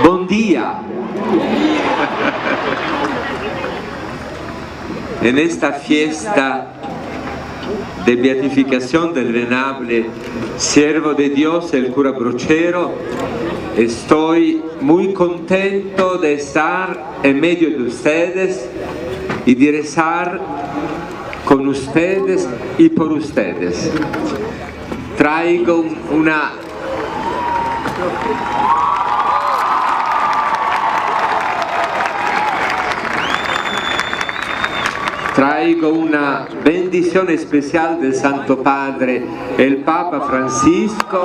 Buen día. En esta fiesta de beatificación del venerable siervo de Dios, el cura Brochero, estoy muy contento de estar en medio de ustedes y de rezar con ustedes y por ustedes. Traigo una bendición especial del Santo Padre, el Papa Francisco.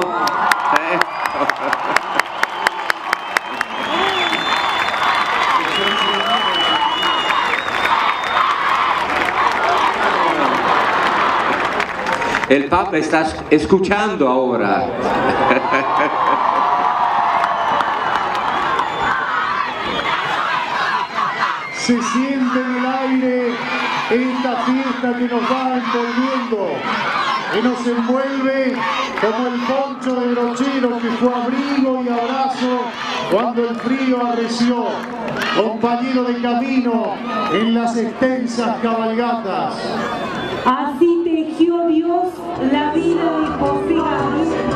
El Papa está escuchando ahora. Se siente en el aire esta fiesta que nos va envolviendo, que nos envuelve como el poncho de Brochero, que fue abrigo y abrazo cuando el frío arreció, compañero de camino en las extensas cabalgatas. Así tejió Dios la vida de José Gabriel.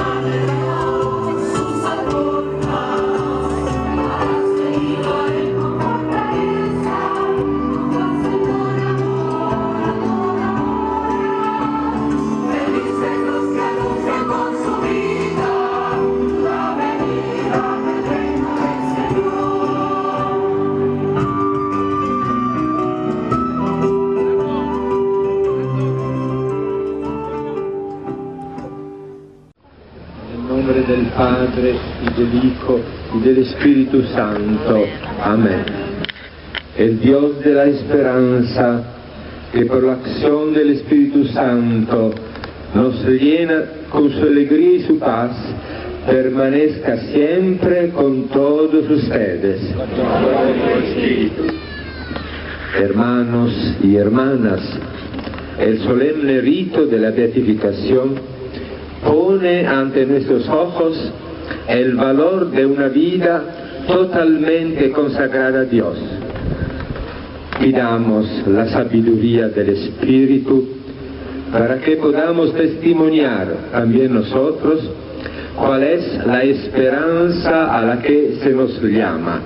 Del Padre, y del Hijo, y del Espíritu Santo. Amén. El Dios de la esperanza, que por la acción del Espíritu Santo nos llena con su alegría y su paz, permanezca siempre con todos ustedes. Hermanos y hermanas, el solemne rito de la beatificación pone ante nuestros ojos el valor de una vida totalmente consagrada a Dios. Pidamos la sabiduría del Espíritu para que podamos testimoniar también nosotros cuál es la esperanza a la que se nos llama.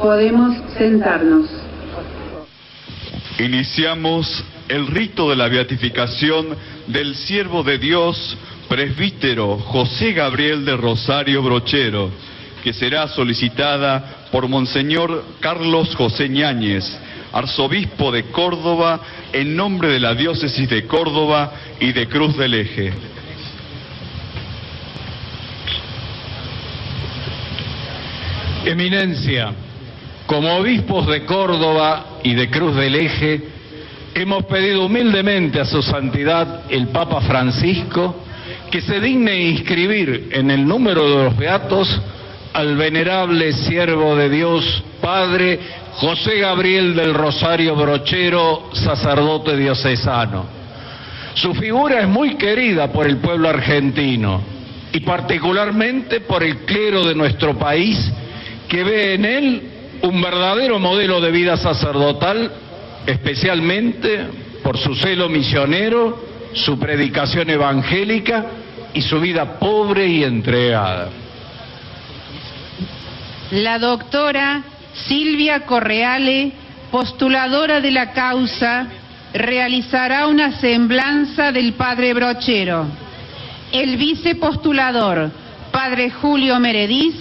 Podemos sentarnos. Iniciamos el rito de la beatificación del siervo de Dios, presbítero José Gabriel del Rosario Brochero, que será solicitada por Monseñor Carlos José Ñáñez, arzobispo de Córdoba, en nombre de la diócesis de Córdoba y de Cruz del Eje. Eminencia, como obispos de Córdoba y de Cruz del Eje, hemos pedido humildemente a su santidad el Papa Francisco que se digne inscribir en el número de los beatos al venerable siervo de Dios, Padre José Gabriel del Rosario Brochero, sacerdote diocesano. Su figura es muy querida por el pueblo argentino y particularmente por el clero de nuestro país, que ve en él un verdadero modelo de vida sacerdotal, especialmente por su celo misionero, su predicación evangélica y su vida pobre y entregada. La doctora Silvia Correale, postuladora de la causa, realizará una semblanza del padre Brochero. El vicepostulador, padre Julio Merediz,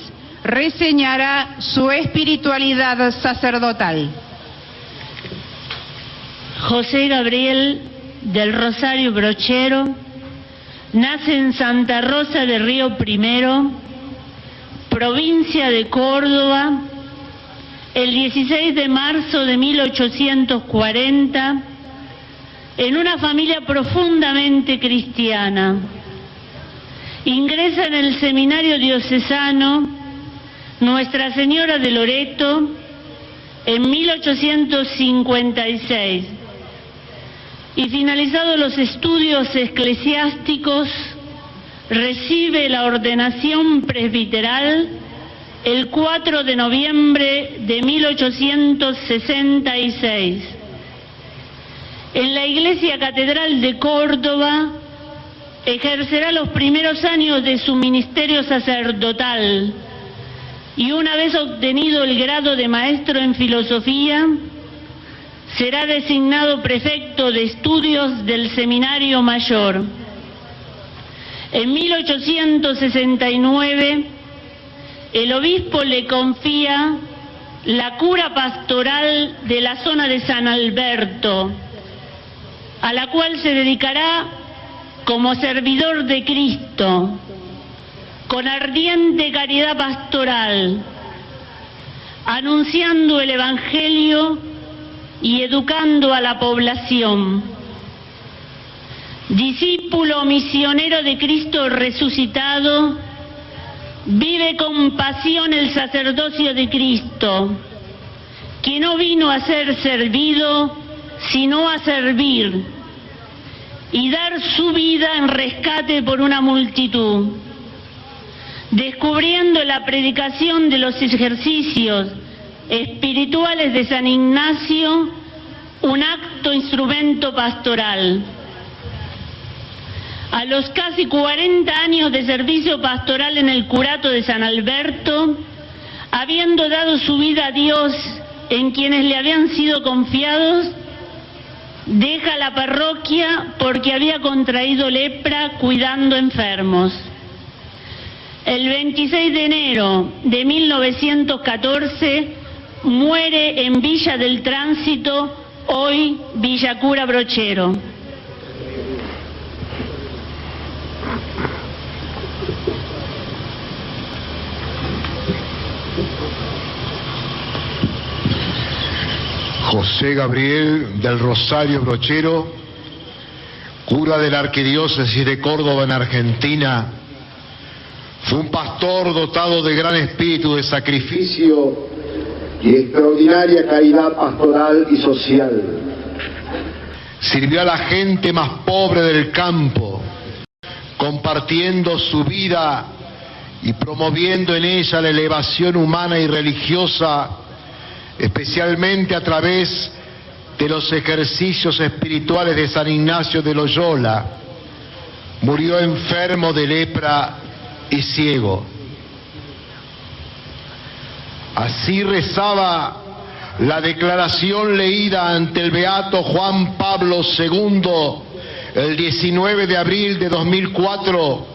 reseñará su espiritualidad sacerdotal. José Gabriel del Rosario Brochero nace en Santa Rosa de Río Primero, provincia de Córdoba, el 16 de marzo de 1840, en una familia profundamente cristiana. Ingresa en el seminario diocesano Nuestra Señora de Loreto en 1856 y finalizados los estudios eclesiásticos recibe la ordenación presbiteral el 4 de noviembre de 1866. En la Iglesia Catedral de Córdoba ejercerá los primeros años de su ministerio sacerdotal y una vez obtenido el grado de maestro en filosofía, será designado prefecto de estudios del Seminario Mayor. En 1869, el obispo le confía la cura pastoral de la zona de San Alberto, a la cual se dedicará como servidor de Cristo, con ardiente caridad pastoral, anunciando el Evangelio y educando a la población. Discípulo misionero de Cristo resucitado, vive con pasión el sacerdocio de Cristo, que no vino a ser servido, sino a servir y dar su vida en rescate por una multitud, descubriendo la predicación de los ejercicios espirituales de San Ignacio, un acto instrumento pastoral. A los casi 40 años de servicio pastoral en el curato de San Alberto, habiendo dado su vida a Dios en quienes le habían sido confiados, deja la parroquia porque había contraído lepra cuidando enfermos. El 26 de enero de 1914 muere en Villa del Tránsito, hoy Villa Cura Brochero. José Gabriel del Rosario Brochero, cura de la Arquidiócesis de Córdoba en Argentina, fue un pastor dotado de gran espíritu de sacrificio y extraordinaria caridad pastoral y social. Sirvió a la gente más pobre del campo, compartiendo su vida y promoviendo en ella la elevación humana y religiosa, especialmente a través de los ejercicios espirituales de San Ignacio de Loyola. Murió enfermo de lepra y ciego. Así rezaba la declaración leída ante el beato Juan Pablo II el 19 de abril de 2004,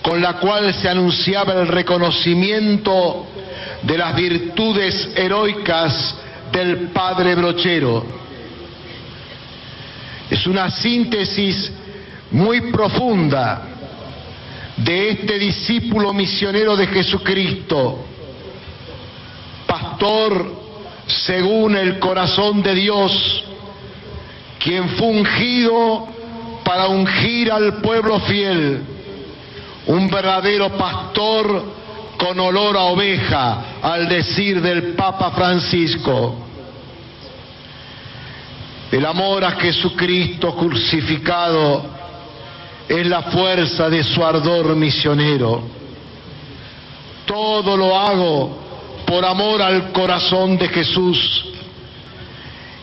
con la cual se anunciaba el reconocimiento de las virtudes heroicas del padre Brochero. Es una síntesis muy profunda de este discípulo misionero de Jesucristo, pastor según el corazón de Dios, quien fue ungido para ungir al pueblo fiel, un verdadero pastor con olor a oveja, al decir del Papa Francisco. El amor a Jesucristo crucificado es la fuerza de su ardor misionero. Todo lo hago por amor al corazón de Jesús.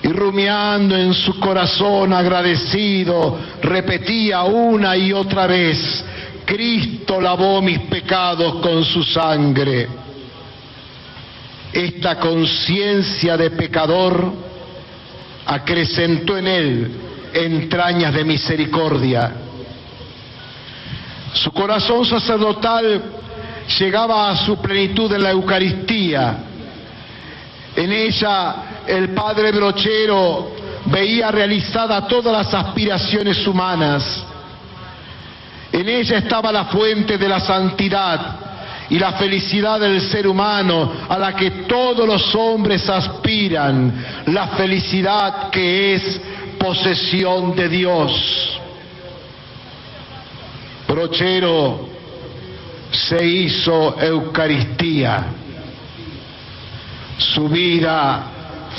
Y rumiando en su corazón agradecido, repetía una y otra vez: Cristo lavó mis pecados con su sangre. Esta conciencia de pecador acrecentó en él entrañas de misericordia. Su corazón sacerdotal llegaba a su plenitud en la Eucaristía. En ella el padre Brochero veía realizadas todas las aspiraciones humanas. En ella estaba la fuente de la santidad y la felicidad del ser humano, a la que todos los hombres aspiran, la felicidad que es posesión de Dios. Brochero se hizo Eucaristía. Su vida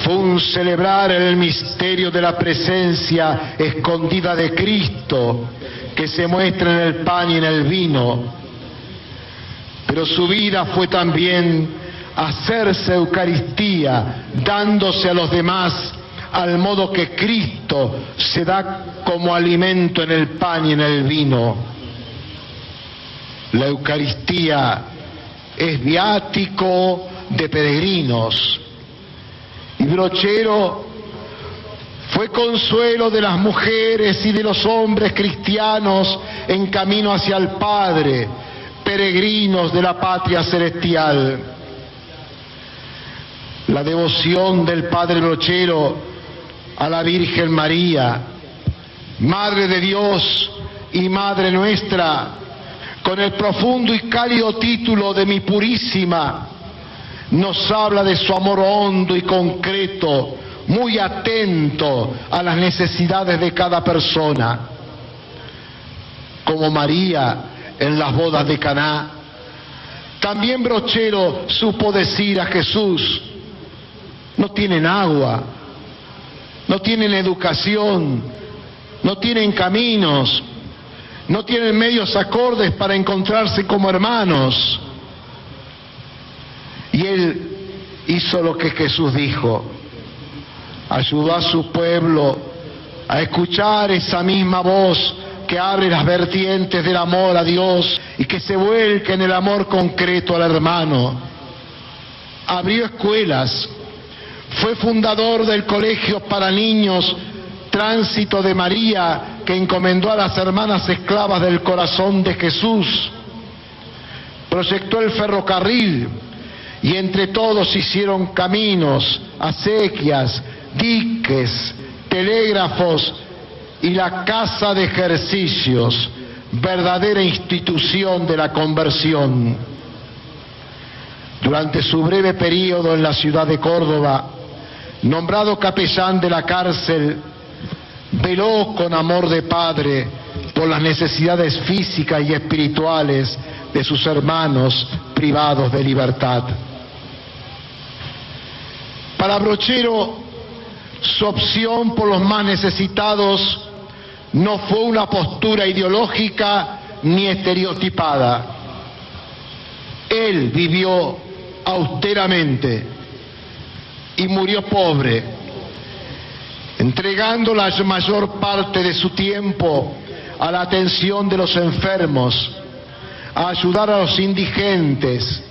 fue un celebrar el misterio de la presencia escondida de Cristo, que se muestra en el pan y en el vino. pero su vida fue también hacerse Eucaristía, dándose a los demás, al modo que Cristo se da como alimento en el pan y en el vino. La Eucaristía es viático de peregrinos, y Brochero fue consuelo de las mujeres y de los hombres cristianos en camino hacia el Padre, peregrinos de la patria celestial. La devoción del Padre Brochero a la Virgen María, Madre de Dios y Madre nuestra, con el profundo y cálido título de Mi Purísima, nos habla de su amor hondo y concreto, muy atento a las necesidades de cada persona. Como María en las bodas de Caná, también Brochero supo decir a Jesús: no tienen agua, no tienen educación, no tienen caminos, no tienen medios acordes para encontrarse como hermanos. Y él hizo lo que Jesús dijo, ayudó a su pueblo a escuchar esa misma voz que abre las vertientes del amor a Dios y que se vuelca en el amor concreto al hermano. Abrió escuelas, fue fundador del Colegio para Niños Tránsito de María, que encomendó a las hermanas esclavas del corazón de Jesús. Proyectó el ferrocarril y entre todos hicieron caminos, acequias, diques, telégrafos y la casa de ejercicios, verdadera institución de la conversión. Durante su breve periodo en la ciudad de Córdoba, nombrado capellán de la cárcel, veló con amor de padre por las necesidades físicas y espirituales de sus hermanos privados de libertad. Para Brochero, su opción por los más necesitados no fue una postura ideológica ni estereotipada. Él vivió austeramente y murió pobre, entregando la mayor parte de su tiempo a la atención de los enfermos, a ayudar a los indigentes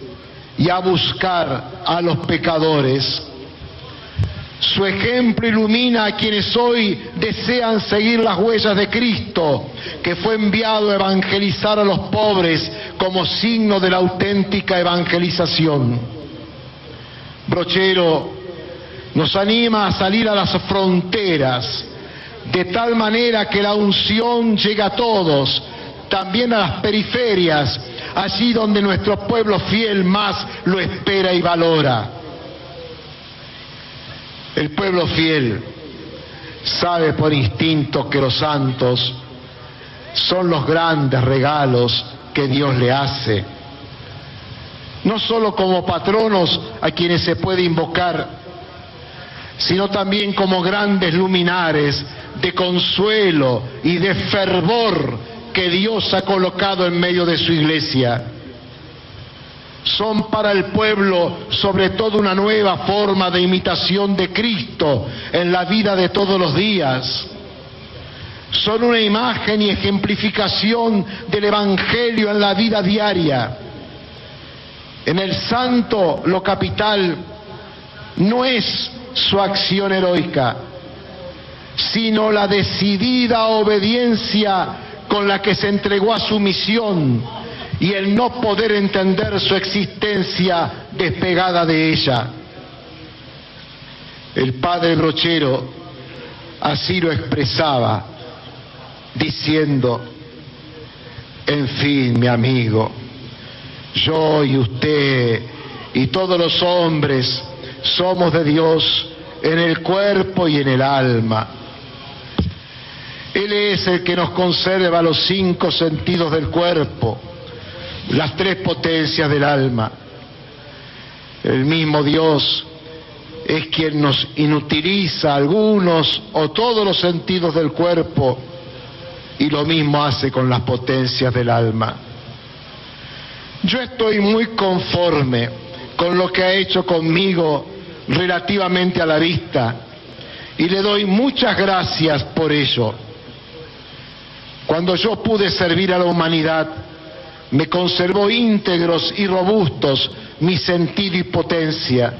y a buscar a los pecadores. Su ejemplo ilumina a quienes hoy desean seguir las huellas de Cristo, que fue enviado a evangelizar a los pobres como signo de la auténtica evangelización. Brochero nos anima a salir a las fronteras, de tal manera que la unción llega a todos, también a las periferias, allí donde nuestro pueblo fiel más lo espera y valora. El pueblo fiel sabe por instinto que los santos son los grandes regalos que Dios le hace, no solo como patronos a quienes se puede invocar, sino también como grandes luminares de consuelo y de fervor que Dios ha colocado en medio de su iglesia. Son para el pueblo sobre todo una nueva forma de imitación de Cristo en la vida de todos los días. Son una imagen y ejemplificación del Evangelio en la vida diaria. En el santo lo capital no es su acción heroica, sino la decidida obediencia con la que se entregó a su misión y el no poder entender su existencia despegada de ella. El padre Brochero así lo expresaba, diciendo: en fin, mi amigo, yo y usted y todos los hombres somos de Dios en el cuerpo y en el alma. Él es el que nos conserva los 5 sentidos del cuerpo, las 3 potencias del alma. El mismo Dios es quien nos inutiliza algunos o todos los sentidos del cuerpo y lo mismo hace con las potencias del alma. Yo estoy muy conforme con lo que ha hecho conmigo relativamente a la vista y le doy muchas gracias por ello. Cuando yo pude servir a la humanidad, me conservó íntegros y robustos mi sentido y potencia.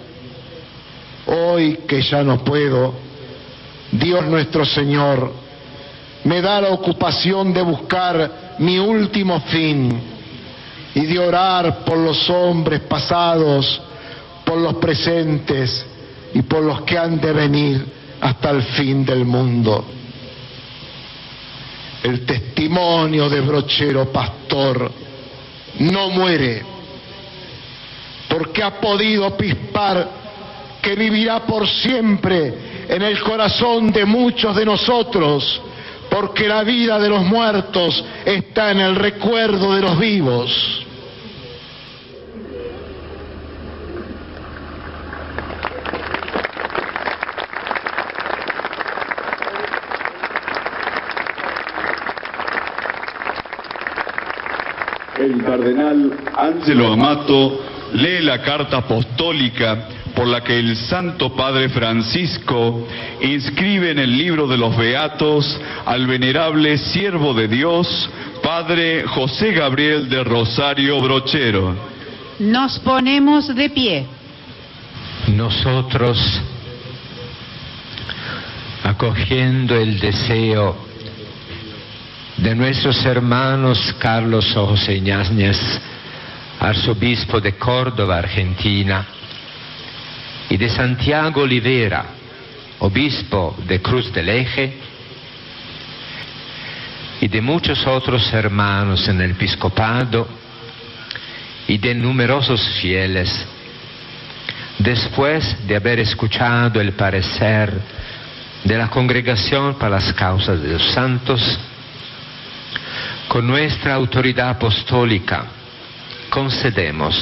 Hoy que ya no puedo, Dios nuestro Señor me da la ocupación de buscar mi último fin y de orar por los hombres pasados, por los presentes y por los que han de venir hasta el fin del mundo. El testimonio de Brochero Pastor no muere, porque ha podido pispar que vivirá por siempre en el corazón de muchos de nosotros, porque la vida de los muertos está en el recuerdo de los vivos. El cardenal Ángelo Amato lee la carta apostólica por la que el Santo Padre Francisco inscribe en el libro de los Beatos al venerable siervo de Dios, Padre José Gabriel de Rosario Brochero. Nos ponemos de pie. Nosotros, acogiendo el deseo de nuestros hermanos Carlos José Ñáñez, arzobispo de Córdoba, Argentina, y de Santiago Olivera, obispo de Cruz del Eje, y de muchos otros hermanos en el episcopado, y de numerosos fieles, después de haber escuchado el parecer de la Congregación para las Causas de los Santos, con nuestra autoridad apostólica concedemos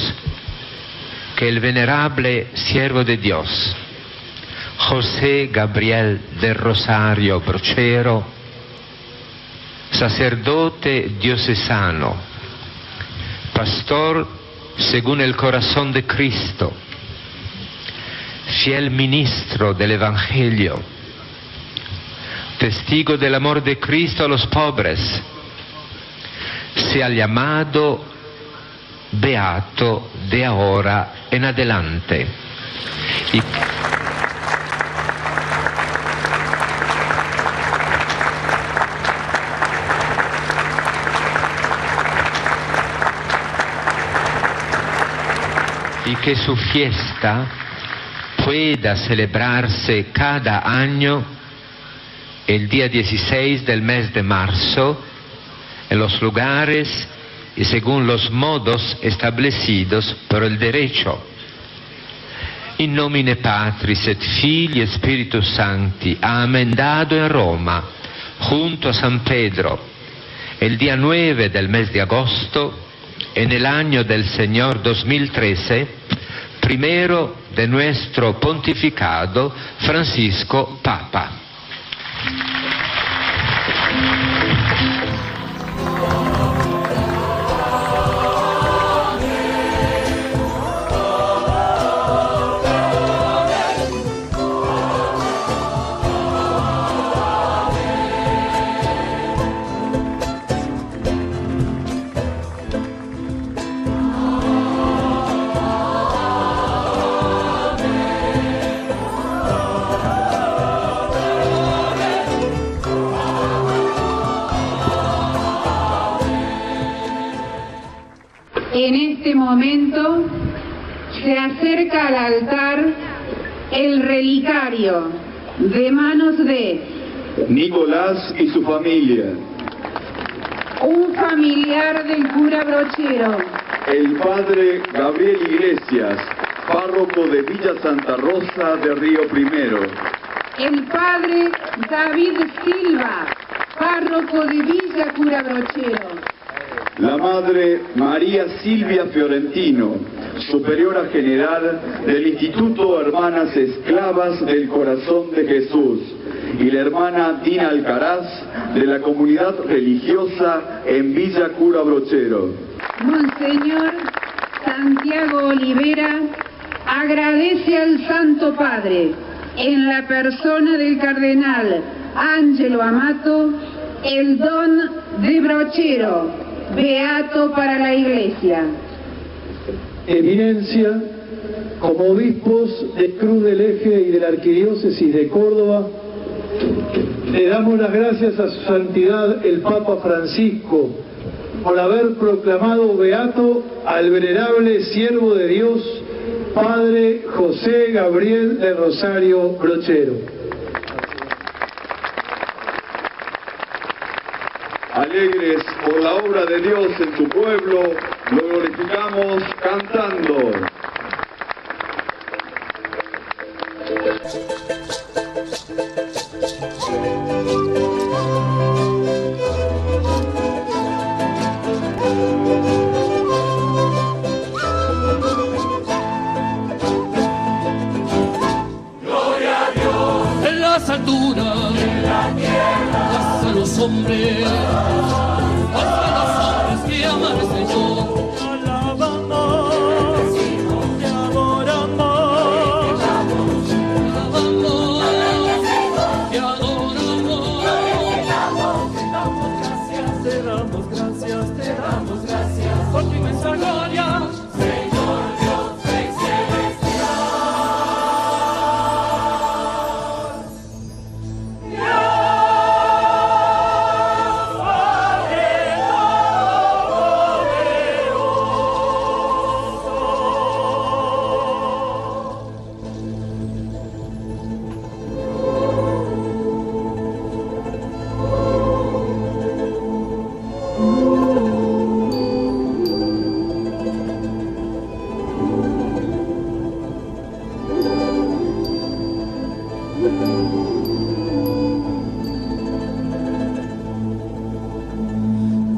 que el venerable siervo de Dios, José Gabriel de Rosario Brochero, sacerdote diocesano, pastor según el corazón de Cristo, fiel ministro del Evangelio, testigo del amor de Cristo a los pobres, sea llamado beato de ahora en adelante. Y que su fiesta pueda celebrarse cada año el día 16 del mes de marzo en los lugares y según los modos establecidos por el derecho. In nomine Patris et Filii et Spiritus Sancti. Amén. Dado en Roma, junto a San Pedro, el día 9 del mes de agosto, en el año del Señor 2013, primero de nuestro pontificado, Francisco Papa. En este momento se acerca al altar el relicario de manos de Nicolás y su familia, un familiar del cura Brochero, el padre Gabriel Iglesias, párroco de Villa Santa Rosa de Río Primero, el padre David Silva, párroco de Villa Cura Brochero, la madre María Silvia Fiorentino, superiora general del Instituto Hermanas Esclavas del Corazón de Jesús, y la hermana Dina Alcaraz, de la comunidad religiosa en Villa Cura Brochero. Monseñor Santiago Olivera agradece al Santo Padre, en la persona del cardenal Ángelo Amato, el don de brochero, beato para la Iglesia. Eminencia, como obispos de Cruz del Eje y de la Arquidiócesis de Córdoba, le damos las gracias a su santidad el Papa Francisco por haber proclamado beato al venerable siervo de Dios, Padre José Gabriel de Rosario Brochero. Alegres por la obra de Dios en su pueblo, lo glorificamos cantando. Gloria a Dios en las alturas, en la tierra, hasta los hombres, que aman al Señor. Alabamos, te adoramos, te adoramos, te damos gracias por tu inmensa gloria, Señor Dios Rey celestial.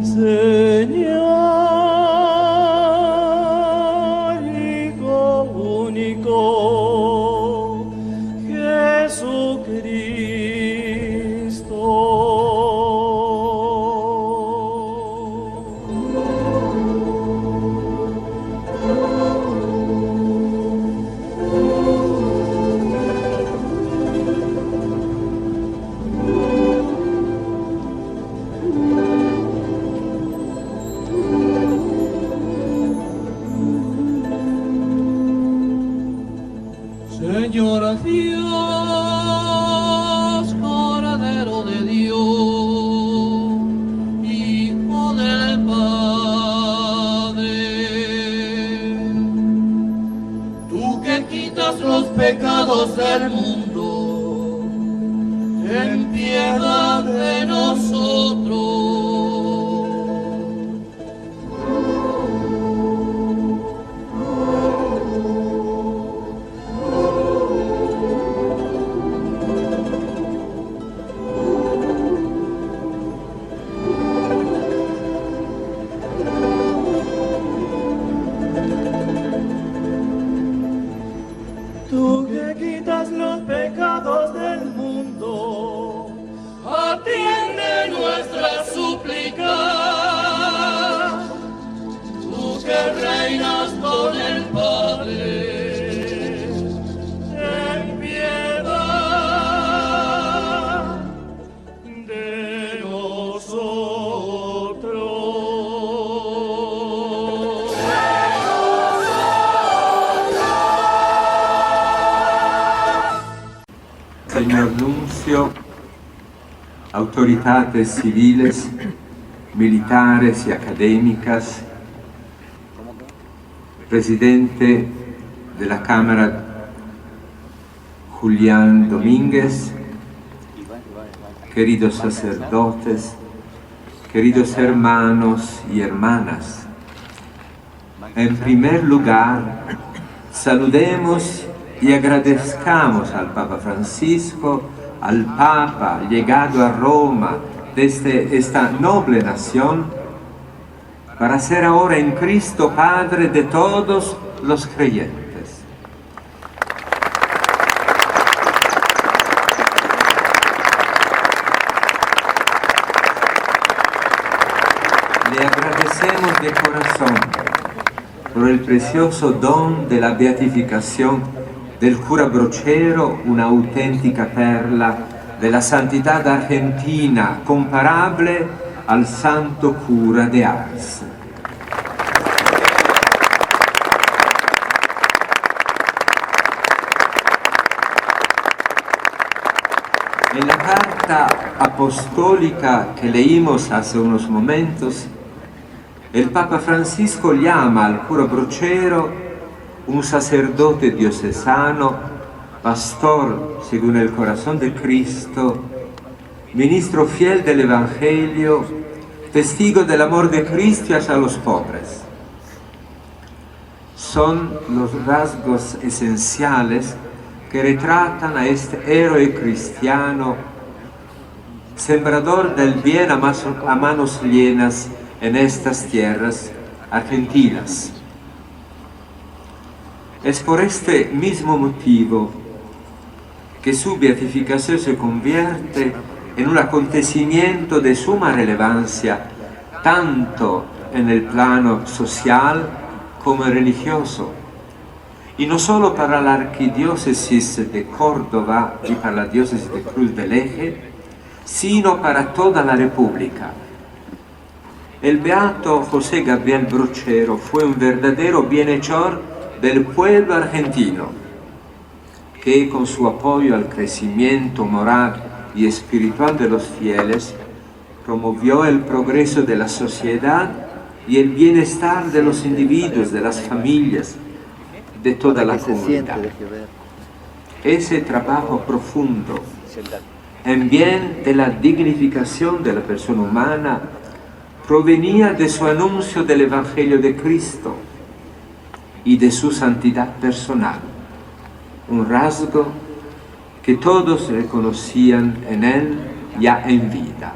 Señor, Hijo único, Señor Dios, Cordero de Dios, Hijo del Padre, tú que quitas los pecados del mundo, ten piedad de nosotros. Tú que quitas los pecados del mundo, atiende nuestra súplica. Tú que reinas con el Padre, ten piedad de nosotros. Señor Nuncio, autoridades civiles, militares y académicas, presidente de la Cámara Julián Domínguez, queridos sacerdotes, queridos hermanos y hermanas, en primer lugar, saludemos y agradezcamos al Papa Francisco, al Papa llegado a Roma desde esta noble nación, para ser ahora en Cristo Padre de todos los creyentes. Le agradecemos de corazón por el precioso don de la beatificación del cura Brochero, una auténtica perla de la santidad argentina, comparable al santo cura de Ars. En la carta apostólica que leímos hace unos momentos, el Papa Francisco llama al cura Brochero un sacerdote diocesano, pastor según el corazón de Cristo, ministro fiel del Evangelio, testigo del amor de Cristo hacia los pobres. Son los rasgos esenciales que retratan a este héroe cristiano, sembrador del bien a manos llenas en estas tierras argentinas. Es por este mismo motivo que su beatificación se convierte en un acontecimiento de suma relevancia, tanto en el plano social como religioso, y no solo para la arquidiócesis de Córdoba y para la diócesis de Cruz del Eje, sino para toda la República. El beato José Gabriel Brochero fue un verdadero bienhechor del pueblo argentino, que con su apoyo al crecimiento moral y espiritual de los fieles, promovió el progreso de la sociedad y el bienestar de los individuos, de las familias, de toda la comunidad. Ese trabajo profundo en bien de la dignificación de la persona humana provenía de su anuncio del Evangelio de Cristo y de su santidad personal, un rasgo que todos reconocían en él ya en vida.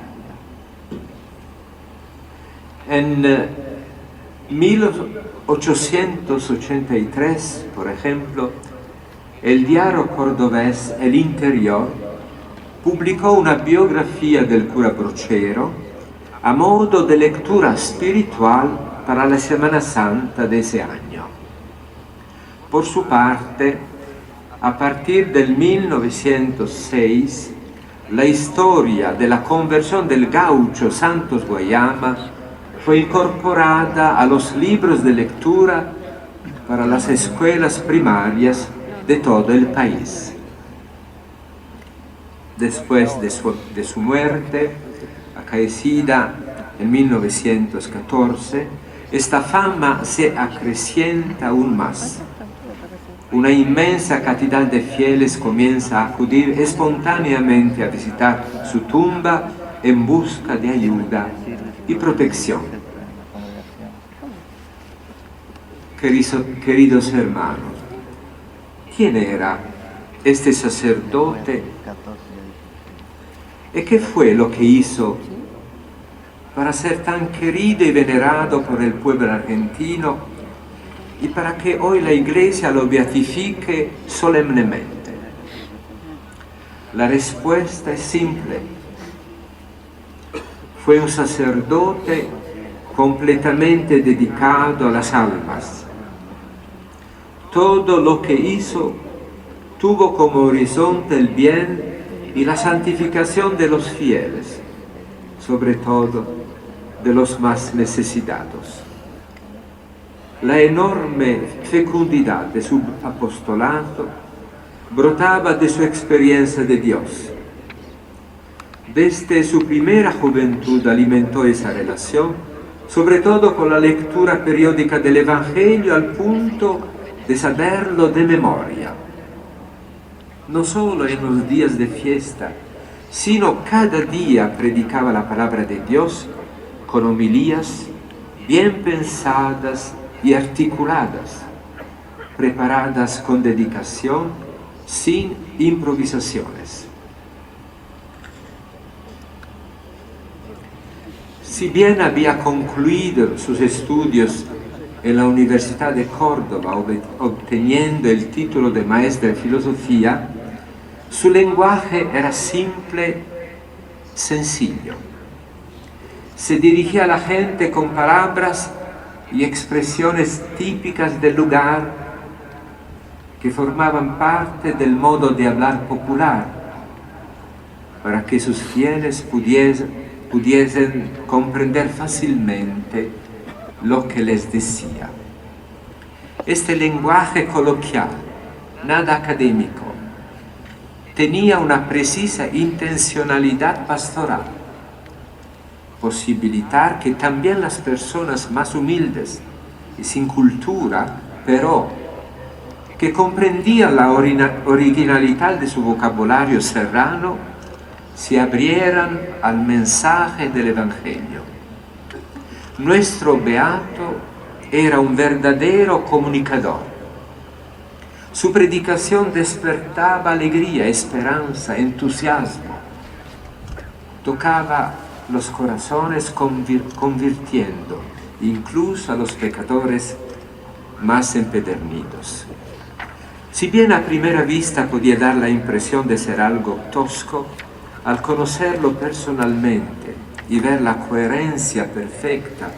En 1883, por ejemplo, el diario cordobés El Interior publicó una biografía del cura Brochero a modo de lectura espiritual para la Semana Santa de ese año. Por su parte, a partir del 1906, la historia de la conversión del gaucho Santos Guayama fue incorporada a los libros de lectura para las escuelas primarias de todo el país. Después de su muerte, acaecida en 1914, esta fama se acrecienta aún más. Una inmensa cantidad de fieles comienza a acudir espontáneamente a visitar su tumba en busca de ayuda y protección. Queridos hermanos, ¿quién era este sacerdote? ¿Y qué fue lo que hizo para ser tan querido y venerado por el pueblo argentino y para que hoy la Iglesia lo beatifique solemnemente? La respuesta es simple. Fue un sacerdote completamente dedicado a las almas. Todo lo que hizo tuvo como horizonte el bien y la santificación de los fieles, sobre todo de los más necesitados. La enorme fecundidad de su apostolado brotaba de su experiencia de Dios. Desde su primera juventud alimentó esa relación, sobre todo con la lectura periódica del Evangelio al punto de saberlo de memoria. No solo en los días de fiesta, sino cada día predicaba la palabra de Dios con homilías bien pensadas y articuladas, preparadas con dedicación, sin improvisaciones. Si bien había concluido sus estudios en la Universidad de Córdoba, obteniendo el título de maestro de filosofía, su lenguaje era simple, sencillo. Se dirigía a la gente con palabras y expresiones típicas del lugar que formaban parte del modo de hablar popular, para que sus fieles pudiesen comprender fácilmente lo que les decía. Este lenguaje coloquial, nada académico, tenía una precisa intencionalidad pastoral, posibilitar que también las personas más humildes y sin cultura, pero que comprendían la originalidad de su vocabulario serrano, se abrieran al mensaje del Evangelio. Nuestro beato era un verdadero comunicador. Su predicación despertaba alegría, esperanza, entusiasmo. Tocaba los corazones convirtiendo incluso a los pecadores más empedernidos. Si bien a primera vista podía dar la impresión de ser algo tosco, al conocerlo personalmente y ver la coherencia perfecta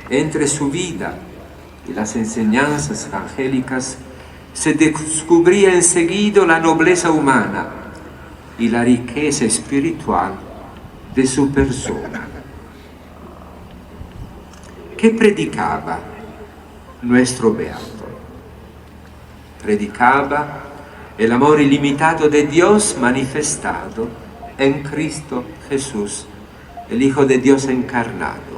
entre su vida y las enseñanzas evangélicas, se descubría enseguida la nobleza humana y la riqueza espiritual de su persona. ¿Qué predicaba nuestro beato? Predicaba el amor ilimitado de Dios manifestado en Cristo Jesús, el Hijo de Dios encarnado.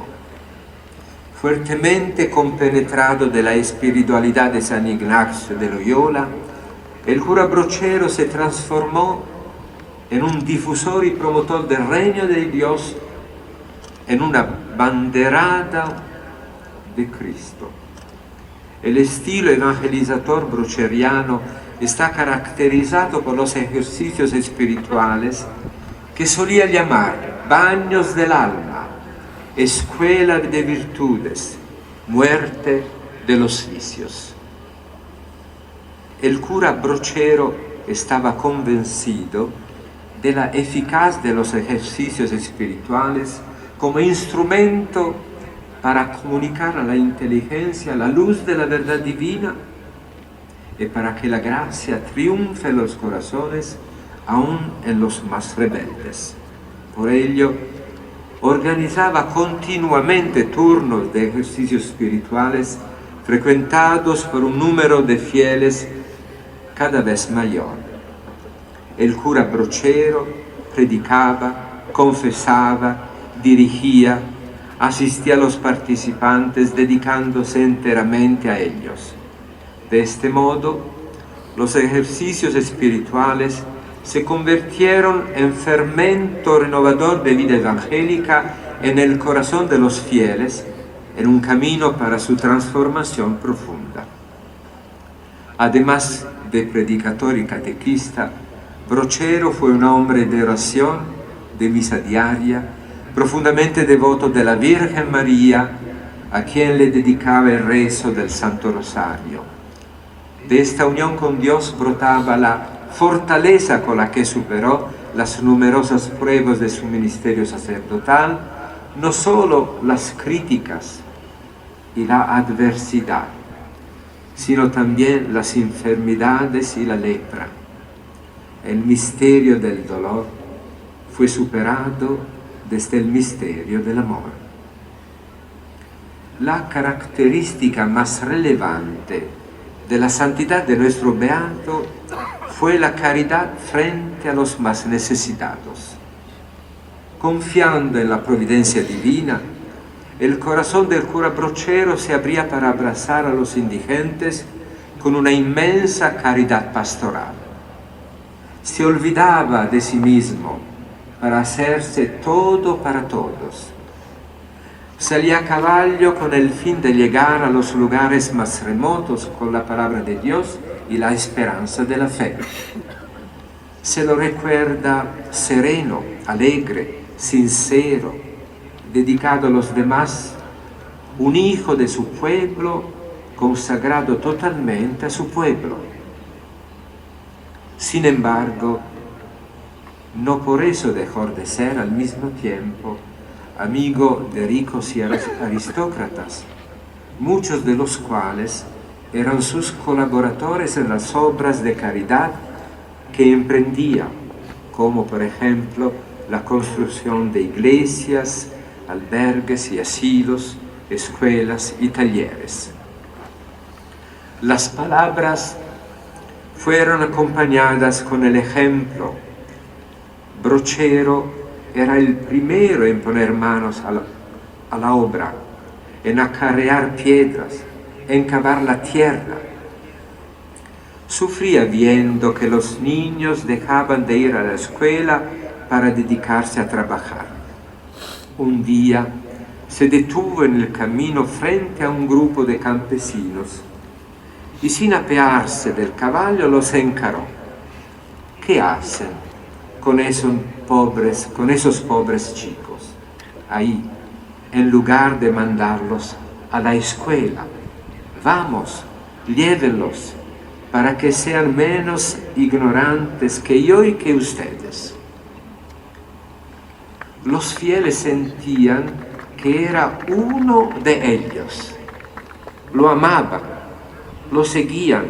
Fuertemente compenetrado de la espiritualidad de San Ignacio de Loyola, el cura Brochero se transformó en un difusor y promotor del reino de Dios, en una banderada de Cristo. El estilo evangelizador brocheriano está caracterizado por los ejercicios espirituales que solía llamar baños del alma, escuela de virtudes, muerte de los vicios. El cura Brochero estaba convencido de la eficacia de los ejercicios espirituales como instrumento para comunicar a la inteligencia la luz de la verdad divina y para que la gracia triunfe en los corazones, aún en los más rebeldes. Por ello, organizaba continuamente turnos de ejercicios espirituales frecuentados por un número de fieles cada vez mayor. El cura Brochero predicaba, confesaba, dirigía, asistía a los participantes dedicándose enteramente a ellos. De este modo, los ejercicios espirituales se convirtieron en fermento renovador de vida evangélica en el corazón de los fieles, en un camino para su transformación profunda. Además de predicador y catequista, Brochero fue un hombre de oración, de misa diaria, profundamente devoto de la Virgen María, a quien le dedicaba el rezo del Santo Rosario. De esta unión con Dios brotaba la fortaleza con la que superó las numerosas pruebas de su ministerio sacerdotal, no solo las críticas y la adversidad, sino también las enfermedades y la lepra. El misterio del dolor fue superado desde el misterio del amor. La característica más relevante de la santidad de nuestro beato fue la caridad frente a los más necesitados. Confiando en la providencia divina, el corazón del cura Brochero se abría para abrazar a los indigentes con una inmensa caridad pastoral. Se olvidaba de sí mismo para hacerse todo para todos. Salía a caballo con el fin de llegar a los lugares más remotos con la palabra de Dios y la esperanza de la fe. Se lo recuerda sereno, alegre, sincero, dedicado a los demás, un hijo de su pueblo, consagrado totalmente a su pueblo. Sin embargo, no por eso dejó de ser al mismo tiempo amigo de ricos y aristócratas, muchos de los cuales eran sus colaboradores en las obras de caridad que emprendía, como por ejemplo la construcción de iglesias, albergues y asilos, escuelas y talleres. Las palabras fueron acompañadas con el ejemplo. Brochero era el primero en poner manos a la obra, en acarrear piedras, en cavar la tierra. Sufría viendo que los niños dejaban de ir a la escuela para dedicarse a trabajar. Un día se detuvo en el camino frente a un grupo de campesinos y sin apearse del caballo los encaró. ¿Qué hacen con esos pobres chicos ahí, en lugar de mandarlos a la escuela? Vamos, llévenlos para que sean menos ignorantes que yo y que ustedes. Los fieles sentían que era uno de ellos. Lo amaban, lo seguían.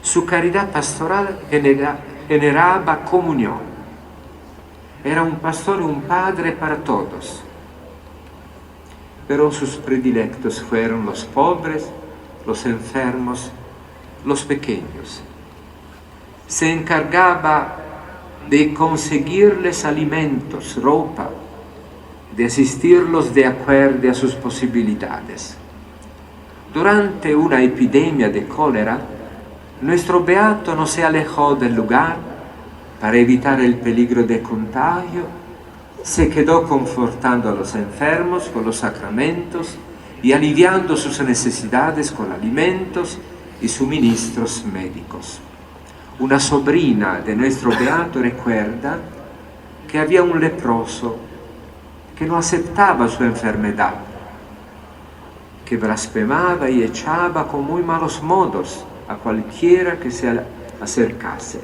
Su caridad pastoral generaba comunión. Era un pastor y un padre para todos. Pero sus predilectos fueron los pobres, los enfermos, los pequeños. Se encargaba de conseguirles alimentos, ropa, de asistirlos de acuerdo a sus posibilidades. Durante una epidemia de cólera, nuestro beato no se alejó del lugar para evitar el peligro de contagio. Se quedó confortando a los enfermos con los sacramentos y aliviando sus necesidades con alimentos y suministros médicos. Una sobrina de nuestro beato recuerda que había un leproso que no aceptaba su enfermedad, que blasfemaba y echaba con muy malos modos a cualquiera que se acercase.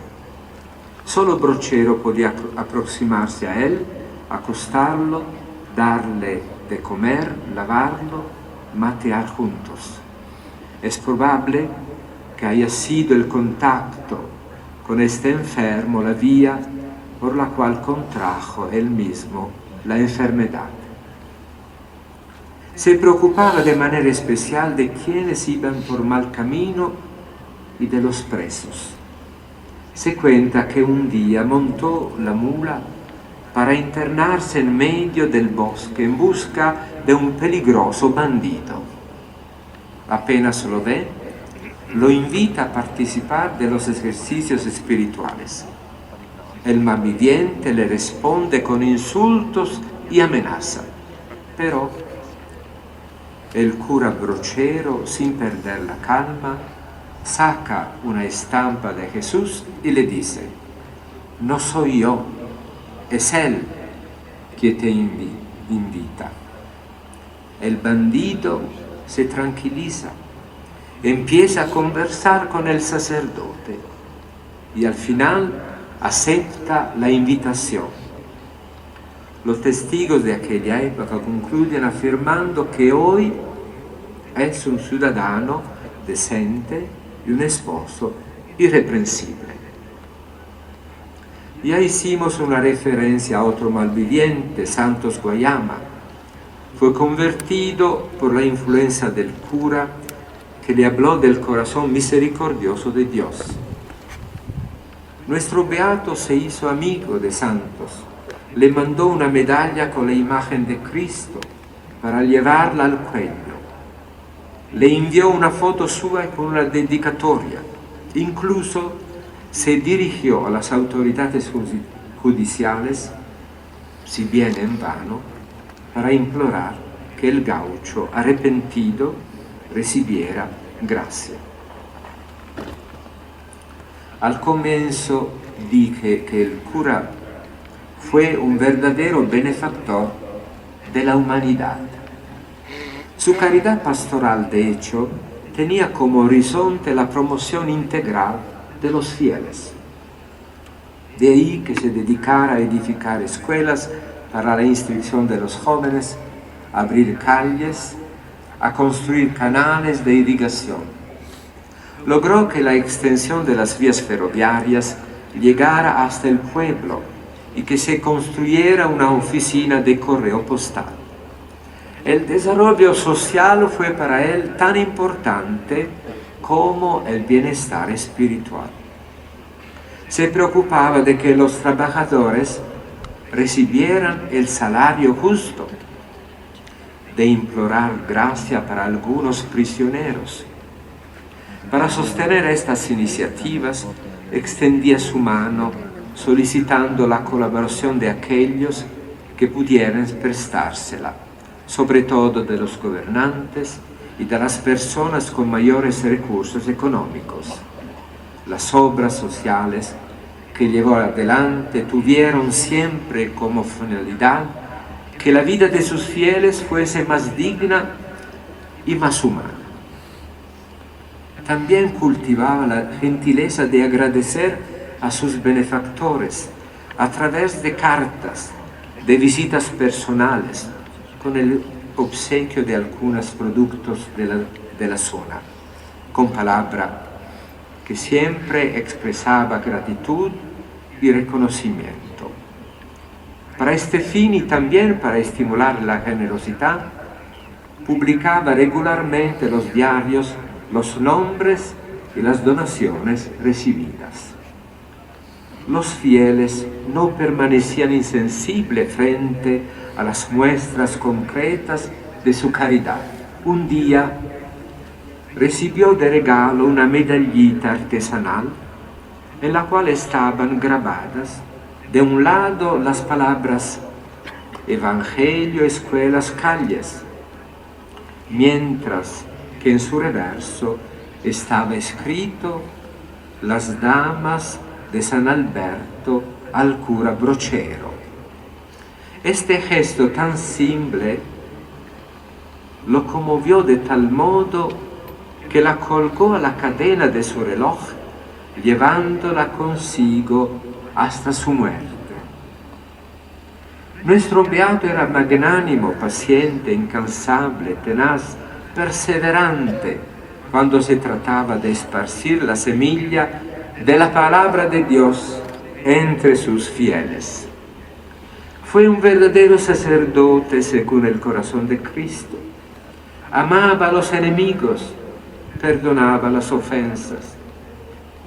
Solo Brochero podía aproximarse a él, acostarlo, darle de comer, lavarlo, matear juntos. Es probable que haya sido el contacto con este enfermo la vía por la cual contrajo él mismo la enfermedad. Se preocupaba de manera especial de quienes iban por mal camino y de los presos. Se cuenta que un día montó la mula para internarse en medio del bosque en busca de un peligroso bandido. Apenas lo ve, lo invita a participar de los ejercicios espirituales. El malviviente le responde con insultos y amenaza, pero el cura Brochero, sin perder la calma, saca una estampa de Jesús y le dice: no soy yo, es Él que te invita. El bandido se tranquiliza, empieza a conversar con el sacerdote y al final acepta la invitación. Los testigos de aquella época concluyen afirmando que hoy es un ciudadano decente y un esposo irreprensible. Ya hicimos una referencia a otro malviviente, Santos Guayama. Fue convertido por la influencia del cura que le habló del corazón misericordioso de Dios. Nuestro beato se hizo amigo de Santos, le mandó una medalla con la imagen de Cristo para llevarla al cuello. Le envió una foto suya con una dedicatoria. Incluso se dirigió a las autoridades judiciales, si bien en vano, para implorar que el gaucho arrepentido recibiera gracia. Al comienzo dije que el cura fue un verdadero benefactor de la humanidad. Su caridad pastoral, de hecho, tenía como horizonte la promoción integral de los fieles. De ahí que se dedicara a edificar escuelas para la instrucción de los jóvenes, abrir calles, a construir canales de irrigación. Logró que la extensión de las vías ferroviarias llegara hasta el pueblo y que se construyera una oficina de correo postal. El desarrollo social fue para él tan importante como el bienestar espiritual. Se preocupaba de que los trabajadores recibieran el salario justo, de implorar gracia para algunos prisioneros. Para sostener estas iniciativas, extendía su mano solicitando la colaboración de aquellos que pudieran prestársela, sobre todo de los gobernantes y de las personas con mayores recursos económicos. Las obras sociales que llevó adelante tuvieron siempre como finalidad que la vida de sus fieles fuese más digna y más humana. También cultivaba la gentileza de agradecer a sus benefactores a través de cartas, de visitas personales, con el obsequio de algunos productos de la zona, con palabra que siempre expresaba gratitud y reconocimiento. Para este fin y también para estimular la generosidad, publicaba regularmente los diarios los nombres y las donaciones recibidas. Los fieles no permanecían insensibles frente a las muestras concretas de su caridad. Un día recibió de regalo una medallita artesanal en la cual estaban grabadas de un lado las palabras Evangelio, escuelas, calles, mientras que en su reverso estaba escrito Las damas de San Alberto al cura Brochero. Este gesto tan simple lo conmovió de tal modo que la colgó a la cadena de su reloj, llevándola consigo hasta su muerte. Nuestro beato era magnánimo, paciente, incansable, tenaz, perseverante cuando se trataba de esparcir la semilla de la palabra de Dios entre sus fieles. Fue un verdadero sacerdote según el corazón de Cristo. Amaba a los enemigos, perdonaba las ofensas.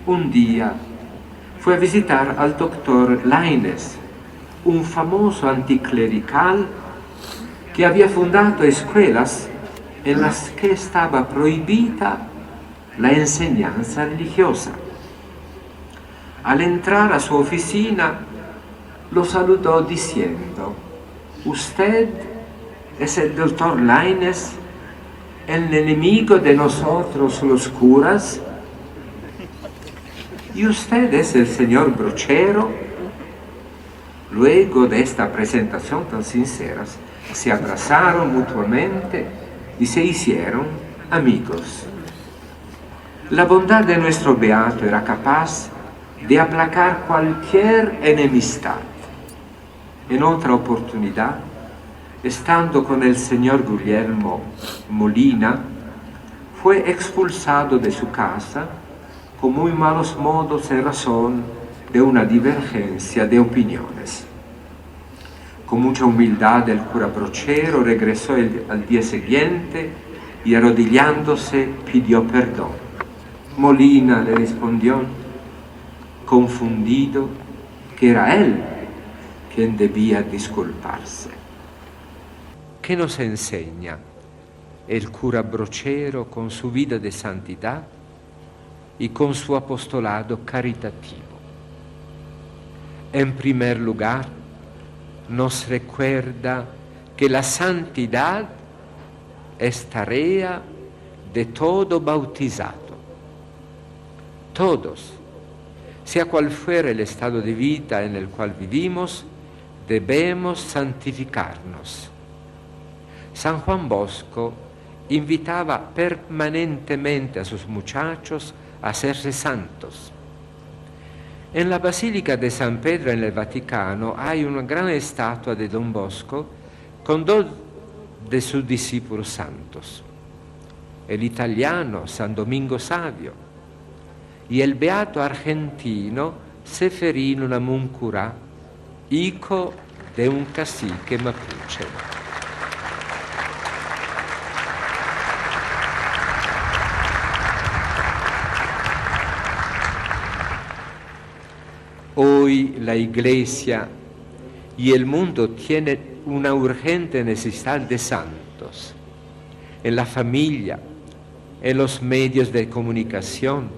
Un día fue a visitar al doctor Lainez, un famoso anticlerical que había fundado escuelas en las que estaba prohibida la enseñanza religiosa. Al entrar a su oficina, lo saludó diciendo: «Usted es el doctor Lainez, el enemigo de nosotros los curas, y usted es el señor Brochero». Luego de esta presentación tan sincera, se abrazaron mutuamente y se hicieron amigos. La bondad de nuestro beato era capaz de aplacar cualquier enemistad. En otra oportunidad, estando con el señor Guglielmo Molina, fue expulsado de su casa con muy malos modos en razón de una divergencia de opiniones. Con mucha humildad el cura Brochero regresó al día siguiente y arrodillándose pidió perdón. Molina le respondió, confundido, que era él quien debía disculparse. ¿Qué nos enseña el cura Brochero con su vida de santidad y con su apostolado caritativo? En primer lugar, nos recuerda que la santidad es tarea de todo bautizado. Todos, sea cual fuera el estado de vida en el cual vivimos, debemos santificarnos. San Juan Bosco invitaba permanentemente a sus muchachos a hacerse santos. En la Basílica de San Pedro en el Vaticano hay una gran estatua de Don Bosco con dos de sus discípulos santos. el italiano San Domingo Savio y el beato argentino Seferino Namuncurá, hijo de un cacique mapuche. Hoy la Iglesia y el mundo tienen una urgente necesidad de santos en la familia, en los medios de comunicación,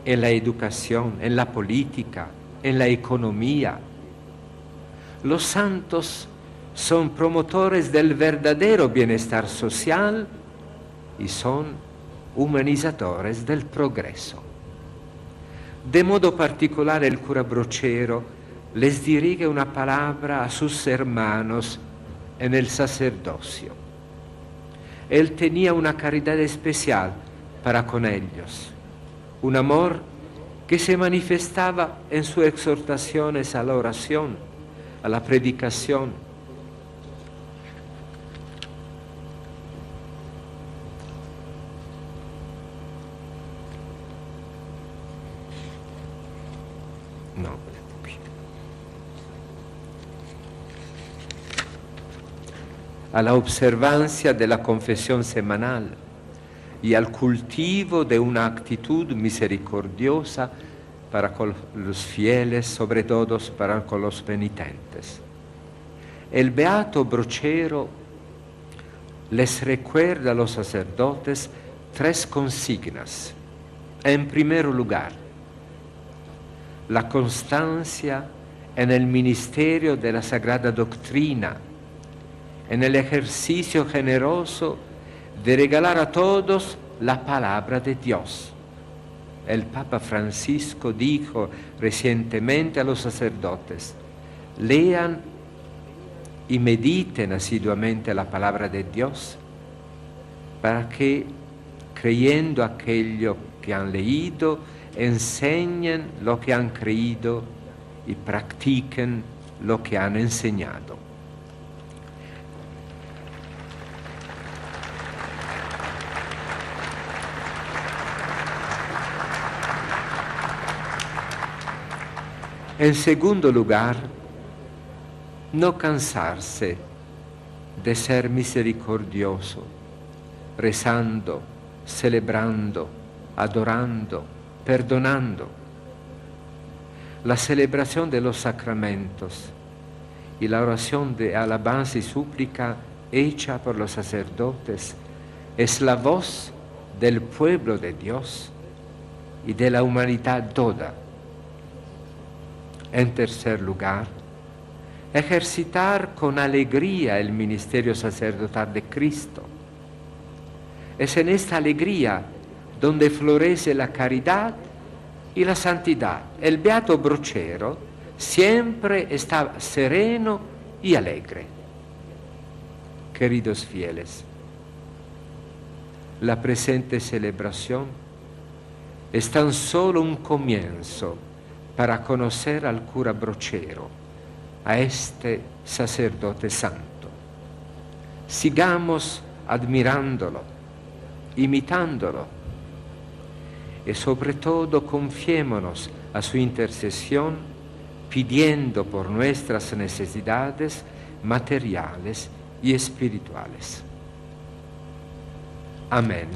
en la educación, en la política, en la economía. Los santos son promotores del verdadero bienestar social y son humanizadores del progreso. De modo particular el cura Brochero les dirige una palabra a sus hermanos en el sacerdocio. Él tenía una caridad especial para con ellos, un amor que se manifestaba en sus exhortaciones a la oración, a la predicación. A la observancia de la confesión semanal y al cultivo de una actitud misericordiosa para con los fieles, sobre todo para con los penitentes. El beato Brochero les recuerda a los sacerdotes 3 consignas. En primer lugar, la constancia en el ministerio de la Sagrada Doctrina, en el ejercicio generoso de regalar a todos la palabra de Dios. El Papa Francisco dijo recientemente a los sacerdotes: lean y mediten asiduamente la palabra de Dios, para que, creyendo aquello que han leído, enseñen lo que han creído y practiquen lo que han enseñado. En segundo lugar, no cansarse de ser misericordioso, rezando, celebrando, adorando, perdonando. La celebración de los sacramentos y la oración de alabanza y súplica hecha por los sacerdotes es la voz del pueblo de Dios y de la humanidad toda. En tercer lugar, ejercitar con alegría el ministerio sacerdotal de Cristo. Es en esta alegría donde florece la caridad y la santidad. El beato Brochero siempre está sereno y alegre. Queridos fieles, la presente celebración es tan solo un comienzo para conocer al cura Brochero, a este sacerdote santo. Sigamos admirándolo, imitándolo y sobre todo confiémonos a su intercesión, pidiendo por nuestras necesidades materiales y espirituales. Amén.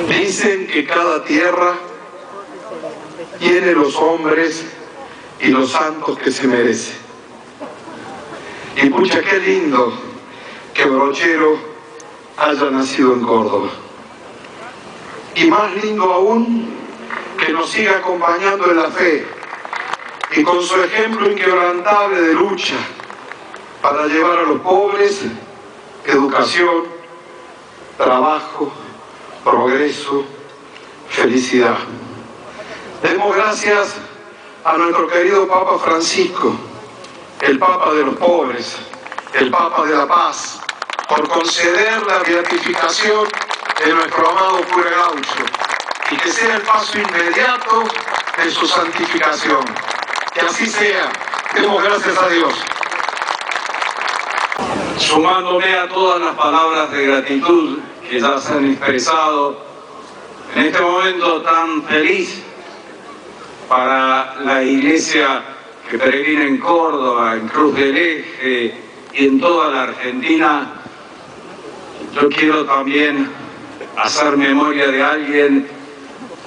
Dicen que cada tierra tiene los hombres y los santos que se merece. Y pucha, qué lindo que Brochero haya nacido en Córdoba. Y más lindo aún que nos siga acompañando en la fe y con su ejemplo inquebrantable de lucha para llevar a los pobres educación, trabajo, progreso, felicidad. Demos gracias a nuestro querido Papa Francisco el Papa de los pobres, el Papa de la paz, por conceder la beatificación de nuestro amado cura Gaucho y que sea el paso inmediato de su santificación. Que así sea. Demos gracias a Dios. Sumándome a todas las palabras de gratitud que ya se han expresado en este momento tan feliz para la Iglesia que peregrina en Córdoba, en Cruz del Eje y en toda la Argentina, yo quiero también hacer memoria de alguien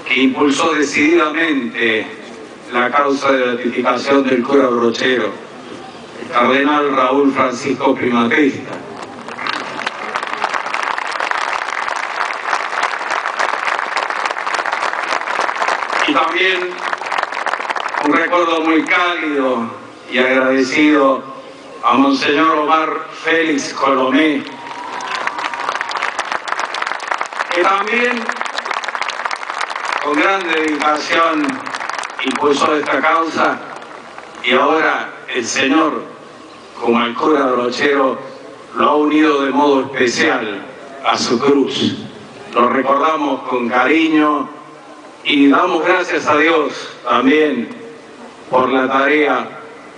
que impulsó decididamente la causa de beatificación del cura Brochero, el cardenal Raúl Francisco Primatesta. Y también un recuerdo muy cálido y agradecido a Monseñor Omar Félix Colomé, que también con gran dedicación impulsó esta causa, y ahora el Señor, como al cura Brochero, lo ha unido de modo especial a su cruz. Lo recordamos con cariño y damos gracias a Dios también por la tarea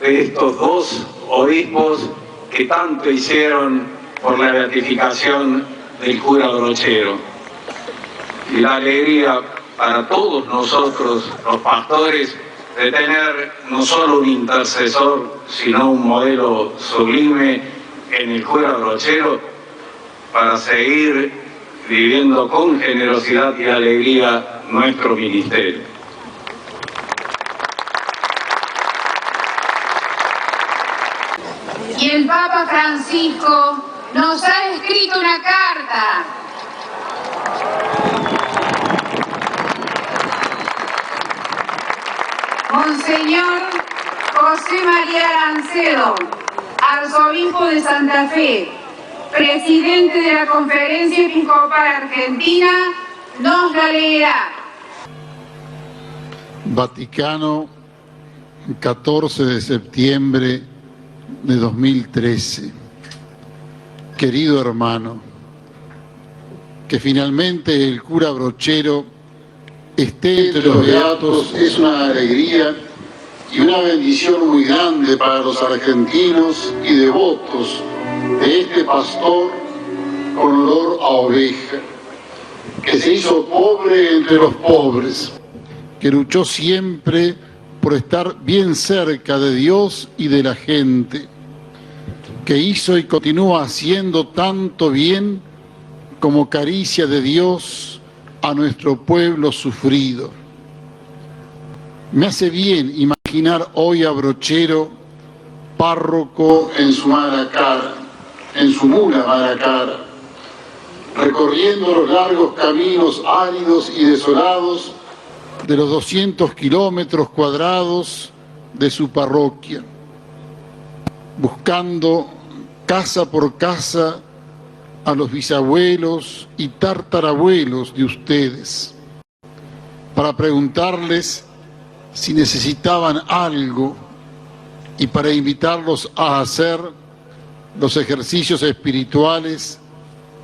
de estos dos obispos que tanto hicieron por la beatificación del cura Brochero. Y la alegría para todos nosotros, los pastores, de tener no solo un intercesor, sino un modelo sublime en el cura Brochero, para seguir viviendo con generosidad y alegría nuestro ministerio. Y el Papa Francisco nos ha escrito una carta. Monseñor José María Arancedo, arzobispo de Santa Fe, presidente de la Conferencia Episcopal Argentina, nos la leerá. Vaticano, 14 de septiembre de 2013. Querido hermano, que finalmente el cura Brochero esté entre los beatos es una alegría y una bendición muy grande para los argentinos y devotos de este pastor con olor a oveja, que se hizo pobre entre los pobres, que luchó siempre por estar bien cerca de Dios y de la gente, que hizo y continúa haciendo tanto bien como caricia de Dios a nuestro pueblo sufrido. Me hace bien imaginar hoy a Brochero, párroco en su mala cara, en su mula mala cara, recorriendo los largos caminos áridos y desolados de los 200 kilómetros cuadrados de su parroquia, buscando casa por casa a los bisabuelos y tartarabuelos de ustedes, para preguntarles si necesitaban algo y para invitarlos a hacer los ejercicios espirituales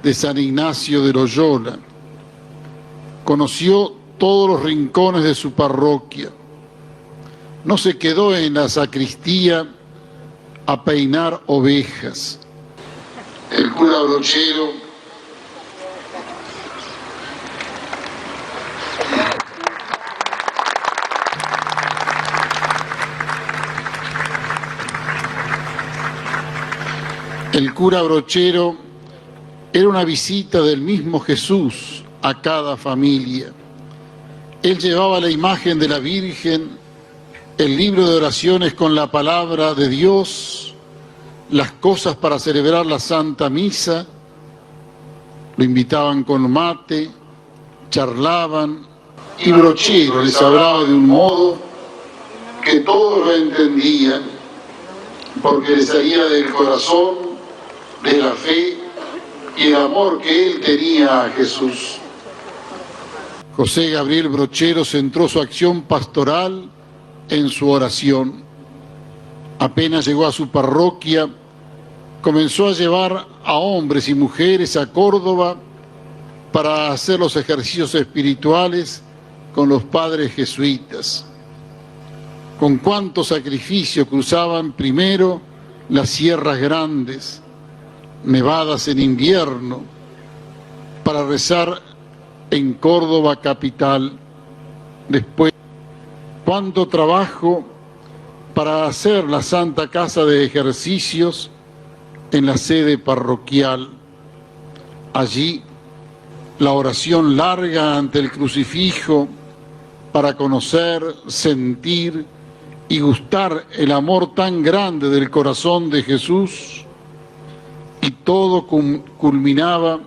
de San Ignacio de Loyola. Conoció todos los rincones de su parroquia. No se quedó en la sacristía a peinar ovejas. El cura Brochero era una visita del mismo Jesús a cada familia. Él llevaba la imagen de la Virgen, el libro de oraciones con la palabra de Dios, las cosas para celebrar la Santa Misa, lo invitaban con mate, charlaban, y Brochero les hablaba de un modo que todos lo entendían, porque les salía del corazón, de la fe y el amor que él tenía a Jesús. José Gabriel Brochero centró su acción pastoral en su oración. Apenas llegó a su parroquia, comenzó a llevar a hombres y mujeres a Córdoba para hacer los ejercicios espirituales con los padres jesuitas. Con cuánto sacrificio cruzaban primero las sierras grandes, nevadas en invierno, para rezar en Córdoba capital. Después, cuánto trabajo para hacer la Santa Casa de Ejercicios en la sede parroquial. Allí, la oración larga ante el crucifijo para conocer, sentir y gustar el amor tan grande del corazón de Jesús, y todo culminaba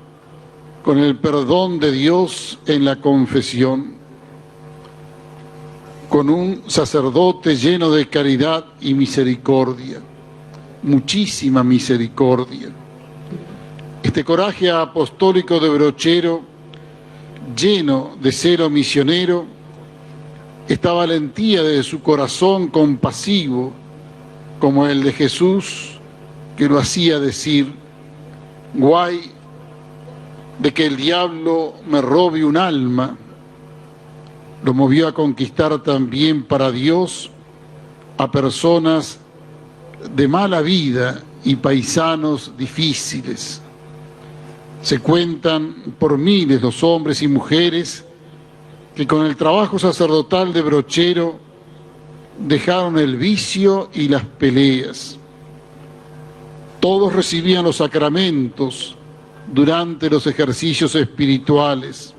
con el perdón de Dios en la confesión, con un sacerdote lleno de caridad y misericordia, muchísima misericordia. Este coraje apostólico de Brochero, lleno de celo misionero, esta valentía de su corazón compasivo, como el de Jesús, que lo hacía decir: guay de que el diablo me robe un alma, lo movió a conquistar también para Dios a personas de mala vida y paisanos difíciles. Se cuentan por miles los hombres y mujeres que con el trabajo sacerdotal de Brochero dejaron el vicio y las peleas. Todos recibían los sacramentos durante los ejercicios espirituales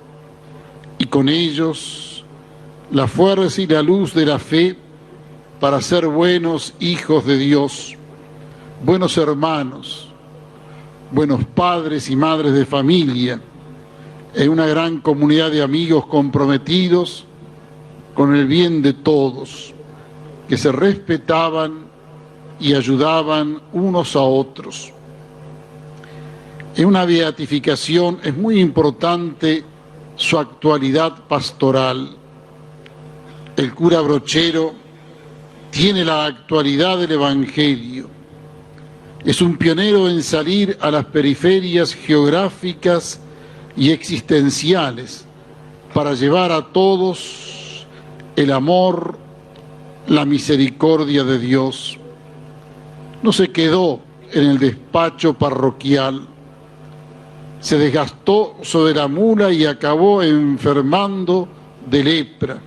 y con ellos la fuerza y la luz de la fe para ser buenos hijos de Dios, buenos hermanos, buenos padres y madres de familia, en una gran comunidad de amigos comprometidos con el bien de todos, que se respetaban y ayudaban unos a otros. En una beatificación es muy importante su actualidad pastoral. El cura Brochero tiene la actualidad del Evangelio. Es un pionero en salir a las periferias geográficas y existenciales para llevar a todos el amor, la misericordia de Dios. No se quedó en el despacho parroquial, se desgastó sobre la mula y acabó enfermando de lepra,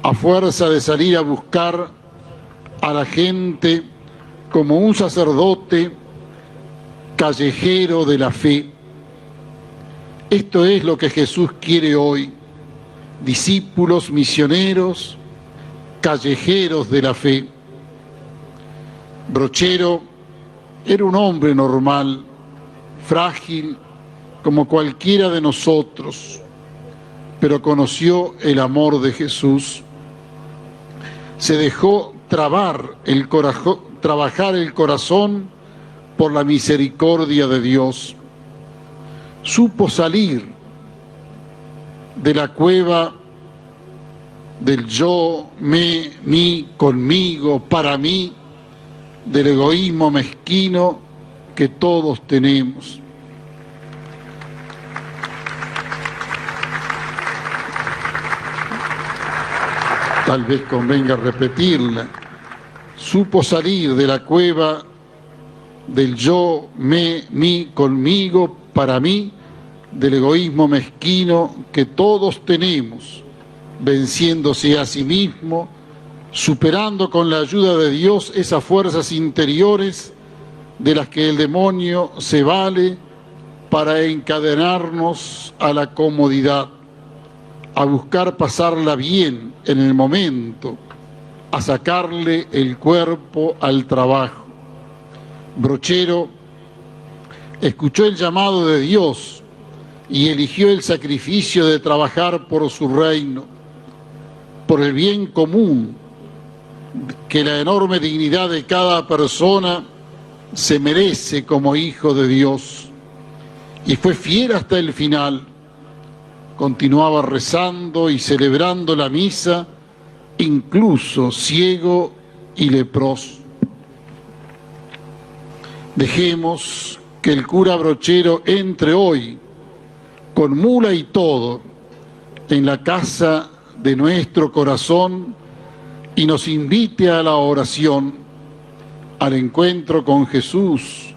a fuerza de salir a buscar a la gente como un sacerdote callejero de la fe. Esto es lo que Jesús quiere hoy: discípulos misioneros, callejeros de la fe. Brochero era un hombre normal, frágil como cualquiera de nosotros, pero conoció el amor de Jesús. Se dejó trabajar el corazón por la misericordia de Dios. Supo salir de la cueva del yo, me, mí, conmigo, para mí, del egoísmo mezquino que todos tenemos. Tal vez convenga repetirla. Supo salir de la cueva del yo, me, mí, conmigo, para mí, del egoísmo mezquino que todos tenemos, venciéndose a sí mismo, superando con la ayuda de Dios esas fuerzas interiores de las que el demonio se vale para encadenarnos a la comodidad, a buscar pasarla bien en el momento, a sacarle el cuerpo al trabajo. Brochero escuchó el llamado de Dios y eligió el sacrificio de trabajar por su reino, por el bien común, que la enorme dignidad de cada persona se merece como hijo de Dios. Y fue fiel hasta el final. Continuaba rezando y celebrando la misa, incluso ciego y leproso. Dejemos que el cura Brochero entre hoy, con mula y todo, en la casa de nuestro corazón y nos invite a la oración, al encuentro con Jesús,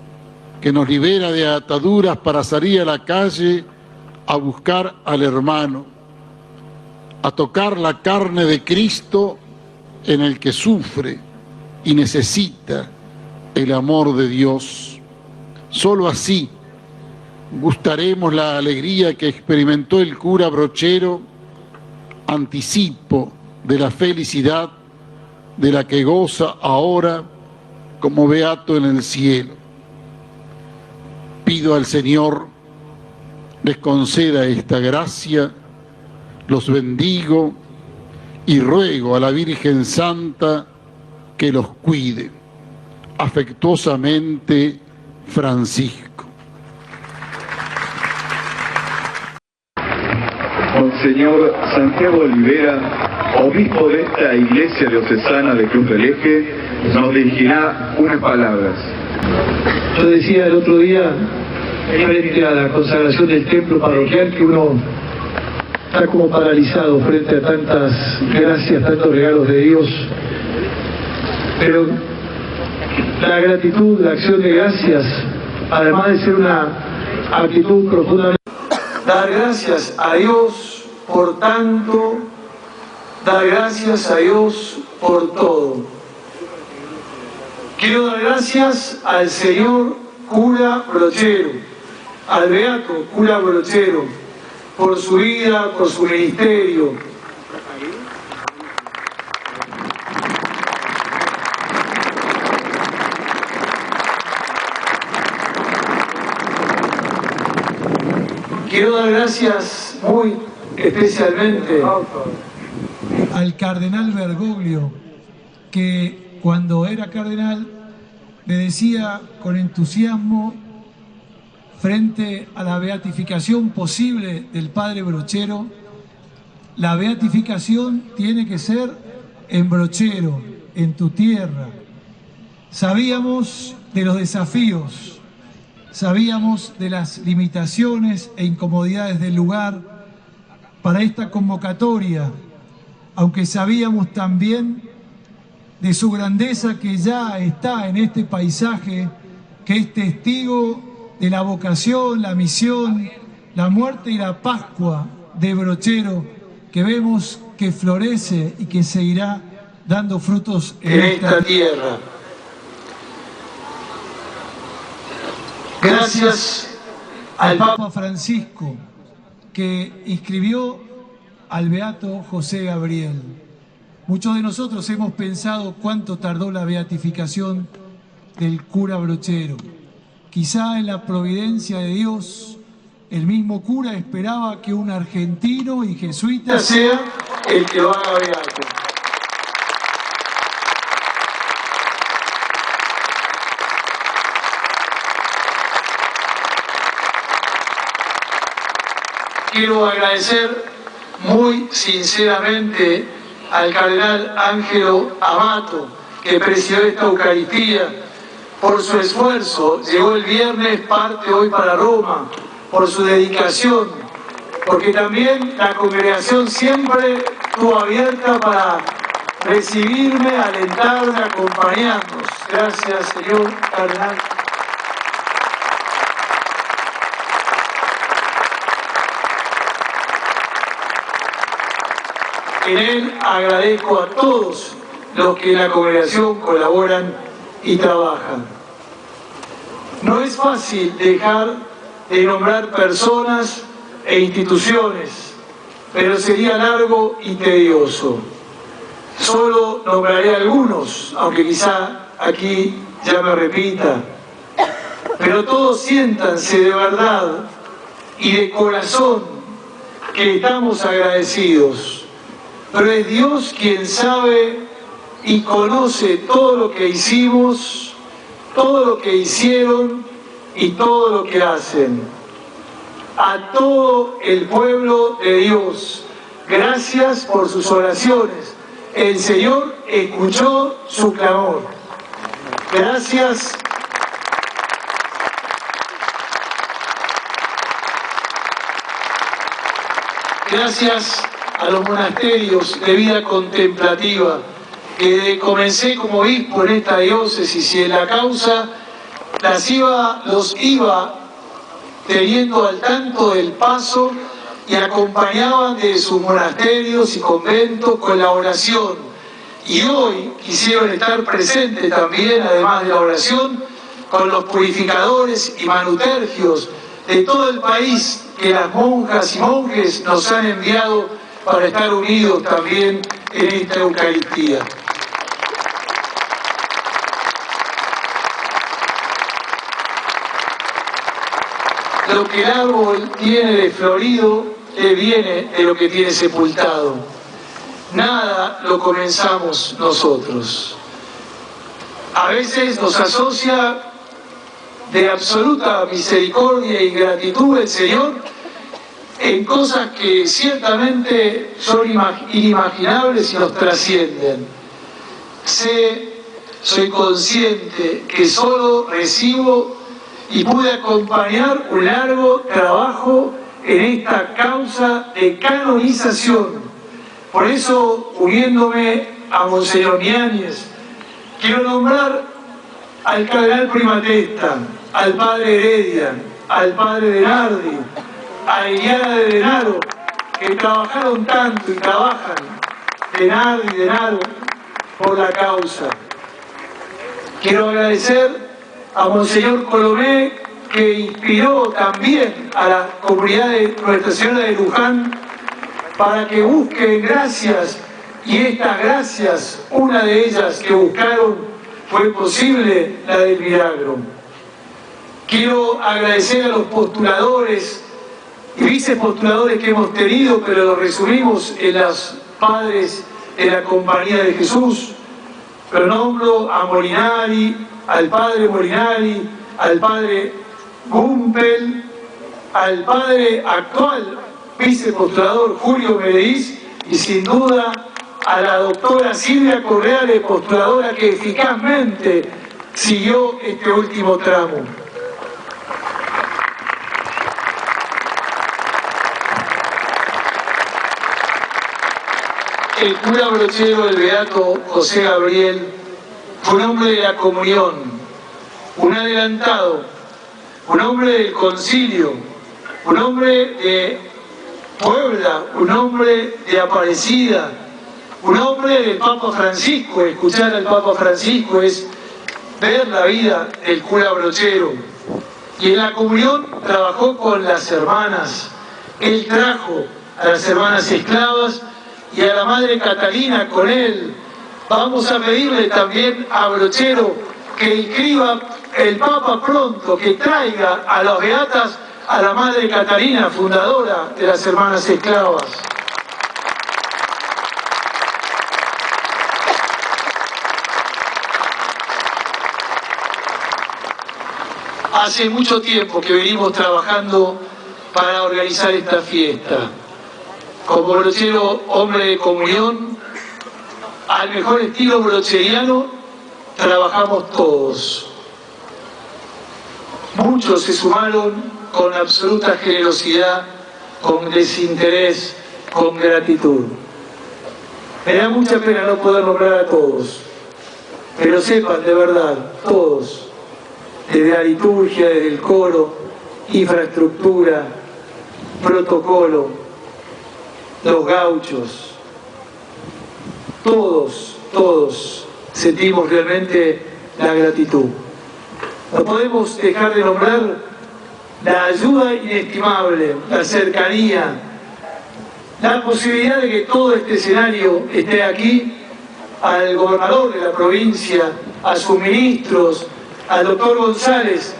que nos libera de ataduras para salir a la calle a buscar al hermano, a tocar la carne de Cristo en el que sufre y necesita el amor de Dios. Solo así gustaremos la alegría que experimentó el cura Brochero, anticipo de la felicidad de la que goza ahora como beato en el cielo. Pido al Señor les conceda esta gracia, los bendigo y ruego a la Virgen Santa que los cuide. Afectuosamente, Francisco. Monseñor Santiago Olivera, obispo de esta iglesia diocesana de Cruz del Eje, nos dirigirá unas palabras. Yo decía el otro día, frente a la consagración del templo parroquial, que uno está como paralizado frente a tantas gracias, tantos regalos de Dios. Pero la gratitud, la acción de gracias, además de ser una actitud profundamente... Dar gracias a Dios por tanto, dar gracias a Dios por todo. Quiero dar gracias al señor cura Brochero, al beato cura Brochero, por su vida, por su ministerio. Quiero dar gracias muy especialmente al cardenal Bergoglio, que cuando era cardenal le decía con entusiasmo frente a la beatificación posible del padre Brochero: la beatificación tiene que ser en Brochero, en tu tierra. Sabíamos de los desafíos, sabíamos de las limitaciones e incomodidades del lugar para esta convocatoria, aunque sabíamos también de su grandeza que ya está en este paisaje, que es testigo de la vocación, la misión, la muerte y la Pascua de Brochero, que vemos que florece y que seguirá dando frutos en esta tierra. Gracias al Papa Francisco, que inscribió al beato José Gabriel. Muchos de nosotros hemos pensado cuánto tardó la beatificación del cura Brochero. Quizá en la providencia de Dios, el mismo cura esperaba que un argentino y jesuita sea el que lo haga beato. Quiero agradecer muy sinceramente al cardenal Ángelo Amato, que presidió esta Eucaristía, por su esfuerzo. Llegó el viernes, parte hoy para Roma, por su dedicación, porque también la congregación siempre estuvo abierta para recibirme, alentarme, acompañarnos. Gracias, señor cardenal. En él agradezco a todos los que en la congregación colaboran y trabajan. No es fácil dejar de nombrar personas e instituciones, pero sería largo y tedioso. Solo nombraré algunos, aunque quizá aquí ya me repita, pero todos siéntanse de verdad y de corazón que estamos agradecidos. Pero es Dios quien sabe y conoce todo lo que hicimos, todo lo que hicieron y todo lo que hacen. A todo el pueblo de Dios, gracias por sus oraciones. El Señor escuchó su clamor. Gracias gracias a los monasterios de vida contemplativa, que comencé como obispo en esta diócesis y en la causa los iba teniendo al tanto del paso y acompañaban de sus monasterios y conventos con la oración. Y hoy quisieron estar presentes también, además de la oración, con los purificadores y manutergios de todo el país que las monjas y monjes nos han enviado para estar unidos también en esta Eucaristía. Lo que el árbol tiene de florido le viene de lo que tiene sepultado. Nada lo comenzamos nosotros. A veces nos asocia de absoluta misericordia y gratitud el Señor en cosas que ciertamente son inimaginables y nos trascienden. Soy consciente que solo recibo y pude acompañar un largo trabajo en esta causa de canonización. Por eso, uniéndome a Monseñor Miáñez, quiero nombrar al cardenal Primatesta, al padre Heredia, al padre Denardi, a Eliana de Denaro, que trabajaron tanto y trabajan, Denardi y Denaro, por la causa. Quiero agradecer a Monseñor Colomé, que inspiró también a la comunidad de Nuestra Señora de Luján para que busquen gracias, y estas gracias, una de ellas que buscaron, fue posible la del milagro. Quiero agradecer a los postuladores y vicepostuladores que hemos tenido, pero lo resumimos en los padres de la Compañía de Jesús. Pero nombro a Molinari, al padre Molinari, al padre Gumpel, al padre actual vicepostulador Julio Mereís y sin duda a la doctora Silvia Correale, postuladora que eficazmente siguió este último tramo. El cura brochero, el beato José Gabriel, fue un hombre de la comunión, un adelantado, un hombre del concilio, un hombre de Puebla, un hombre de Aparecida, un hombre del Papa Francisco. Escuchar al Papa Francisco es ver la vida del cura brochero. Y en la comunión trabajó con las hermanas. Él trajo a las hermanas esclavas y a la Madre Catalina con él. Vamos a pedirle también a Brochero que inscriba el Papa pronto, que traiga a las beatas a la Madre Catalina, fundadora de las hermanas esclavas. Hace mucho tiempo que venimos trabajando para organizar esta fiesta. Como brochero, hombre de comunión, al mejor estilo brocheriano, trabajamos todos. Muchos se sumaron con absoluta generosidad, con desinterés, con gratitud. Me da mucha pena no poder nombrar a todos, pero sepan de verdad, todos, desde la liturgia, desde el coro, infraestructura, protocolo, los gauchos, todos sentimos realmente la gratitud. No podemos dejar de nombrar la ayuda inestimable, la cercanía, la posibilidad de que todo este escenario esté aquí, al gobernador de la provincia, a sus ministros, al doctor González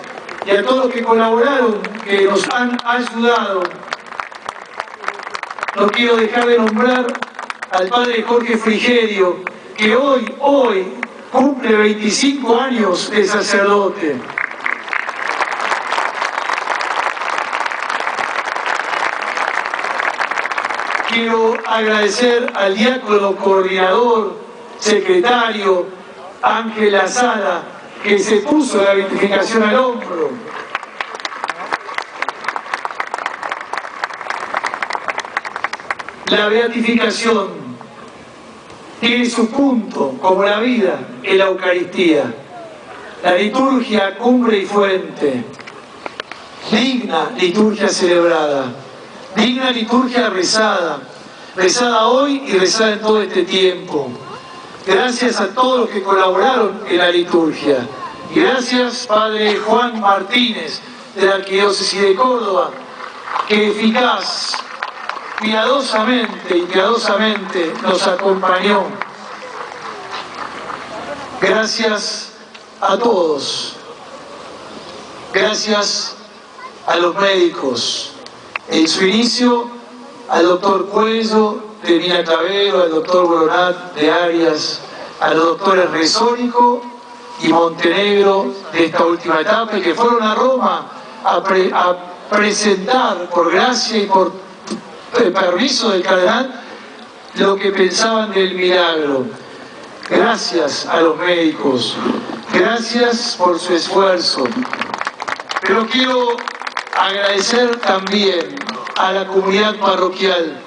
y a todos los que colaboraron, que nos han ayudado. No quiero dejar de nombrar al padre Jorge Frigerio, que hoy cumple 25 años de sacerdote. Quiero agradecer al diácono coordinador, secretario, Ángel Azara, que se puso la beatificación al hombro. La beatificación tiene su punto, como la vida, en la Eucaristía. La liturgia, cumbre y fuente. Digna liturgia celebrada. Digna liturgia rezada. Rezada hoy y rezada en todo este tiempo. Gracias a todos los que colaboraron en la liturgia. Y gracias, Padre Juan Martínez, de la Arquidiócesis de Córdoba, que eficaz, piadosamente nos acompañó. Gracias a todos. Gracias a los médicos. En su inicio, al doctor Cuello, de Mina Clavero, al doctor Boronat de Arias, a los doctores Resónico y Montenegro de esta última etapa, y que fueron a Roma a presentar, por gracia y por permiso del cardenal, lo que pensaban del milagro. Gracias a los médicos, gracias por su esfuerzo. Pero quiero agradecer también a la comunidad parroquial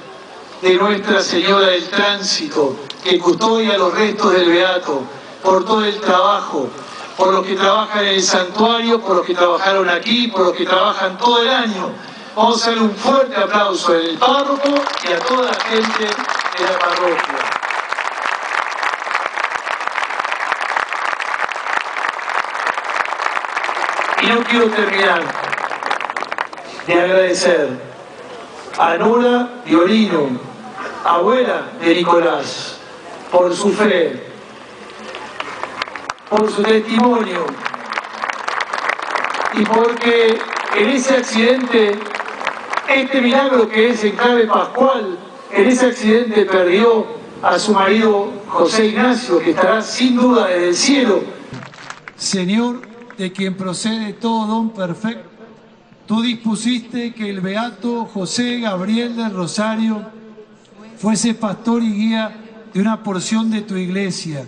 de Nuestra Señora del Tránsito, que custodia los restos del Beato, por todo el trabajo, por los que trabajan en el santuario, por los que trabajaron aquí, por los que trabajan todo el año. Vamos a darle un fuerte aplauso al párroco y a toda la gente de la parroquia. Y no quiero terminar de agradecer a Nora Violino, abuela de Nicolás, por su fe, por su testimonio, y porque en ese accidente, este milagro que es en clave pascual, en ese accidente perdió a su marido José Ignacio, que estará sin duda desde el cielo. Señor, de quien procede todo don perfecto, tú dispusiste que el beato José Gabriel del Rosario fuese pastor y guía de una porción de tu iglesia,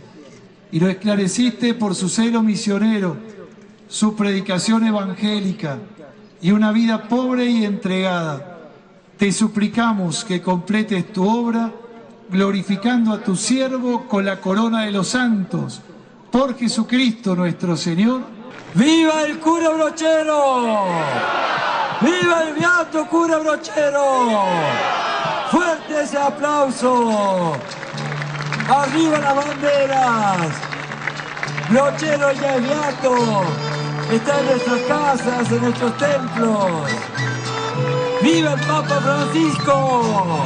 y lo esclareciste por su celo misionero, su predicación evangélica y una vida pobre y entregada. Te suplicamos que completes tu obra, glorificando a tu siervo con la corona de los santos, por Jesucristo nuestro Señor. ¡Viva el cura Brochero! ¡Viva el beato cura Brochero! ¡Fuerte ese aplauso! ¡Arriba las banderas! Brochero ya es beato, está en nuestras casas, en nuestros templos. ¡Viva el Papa Francisco!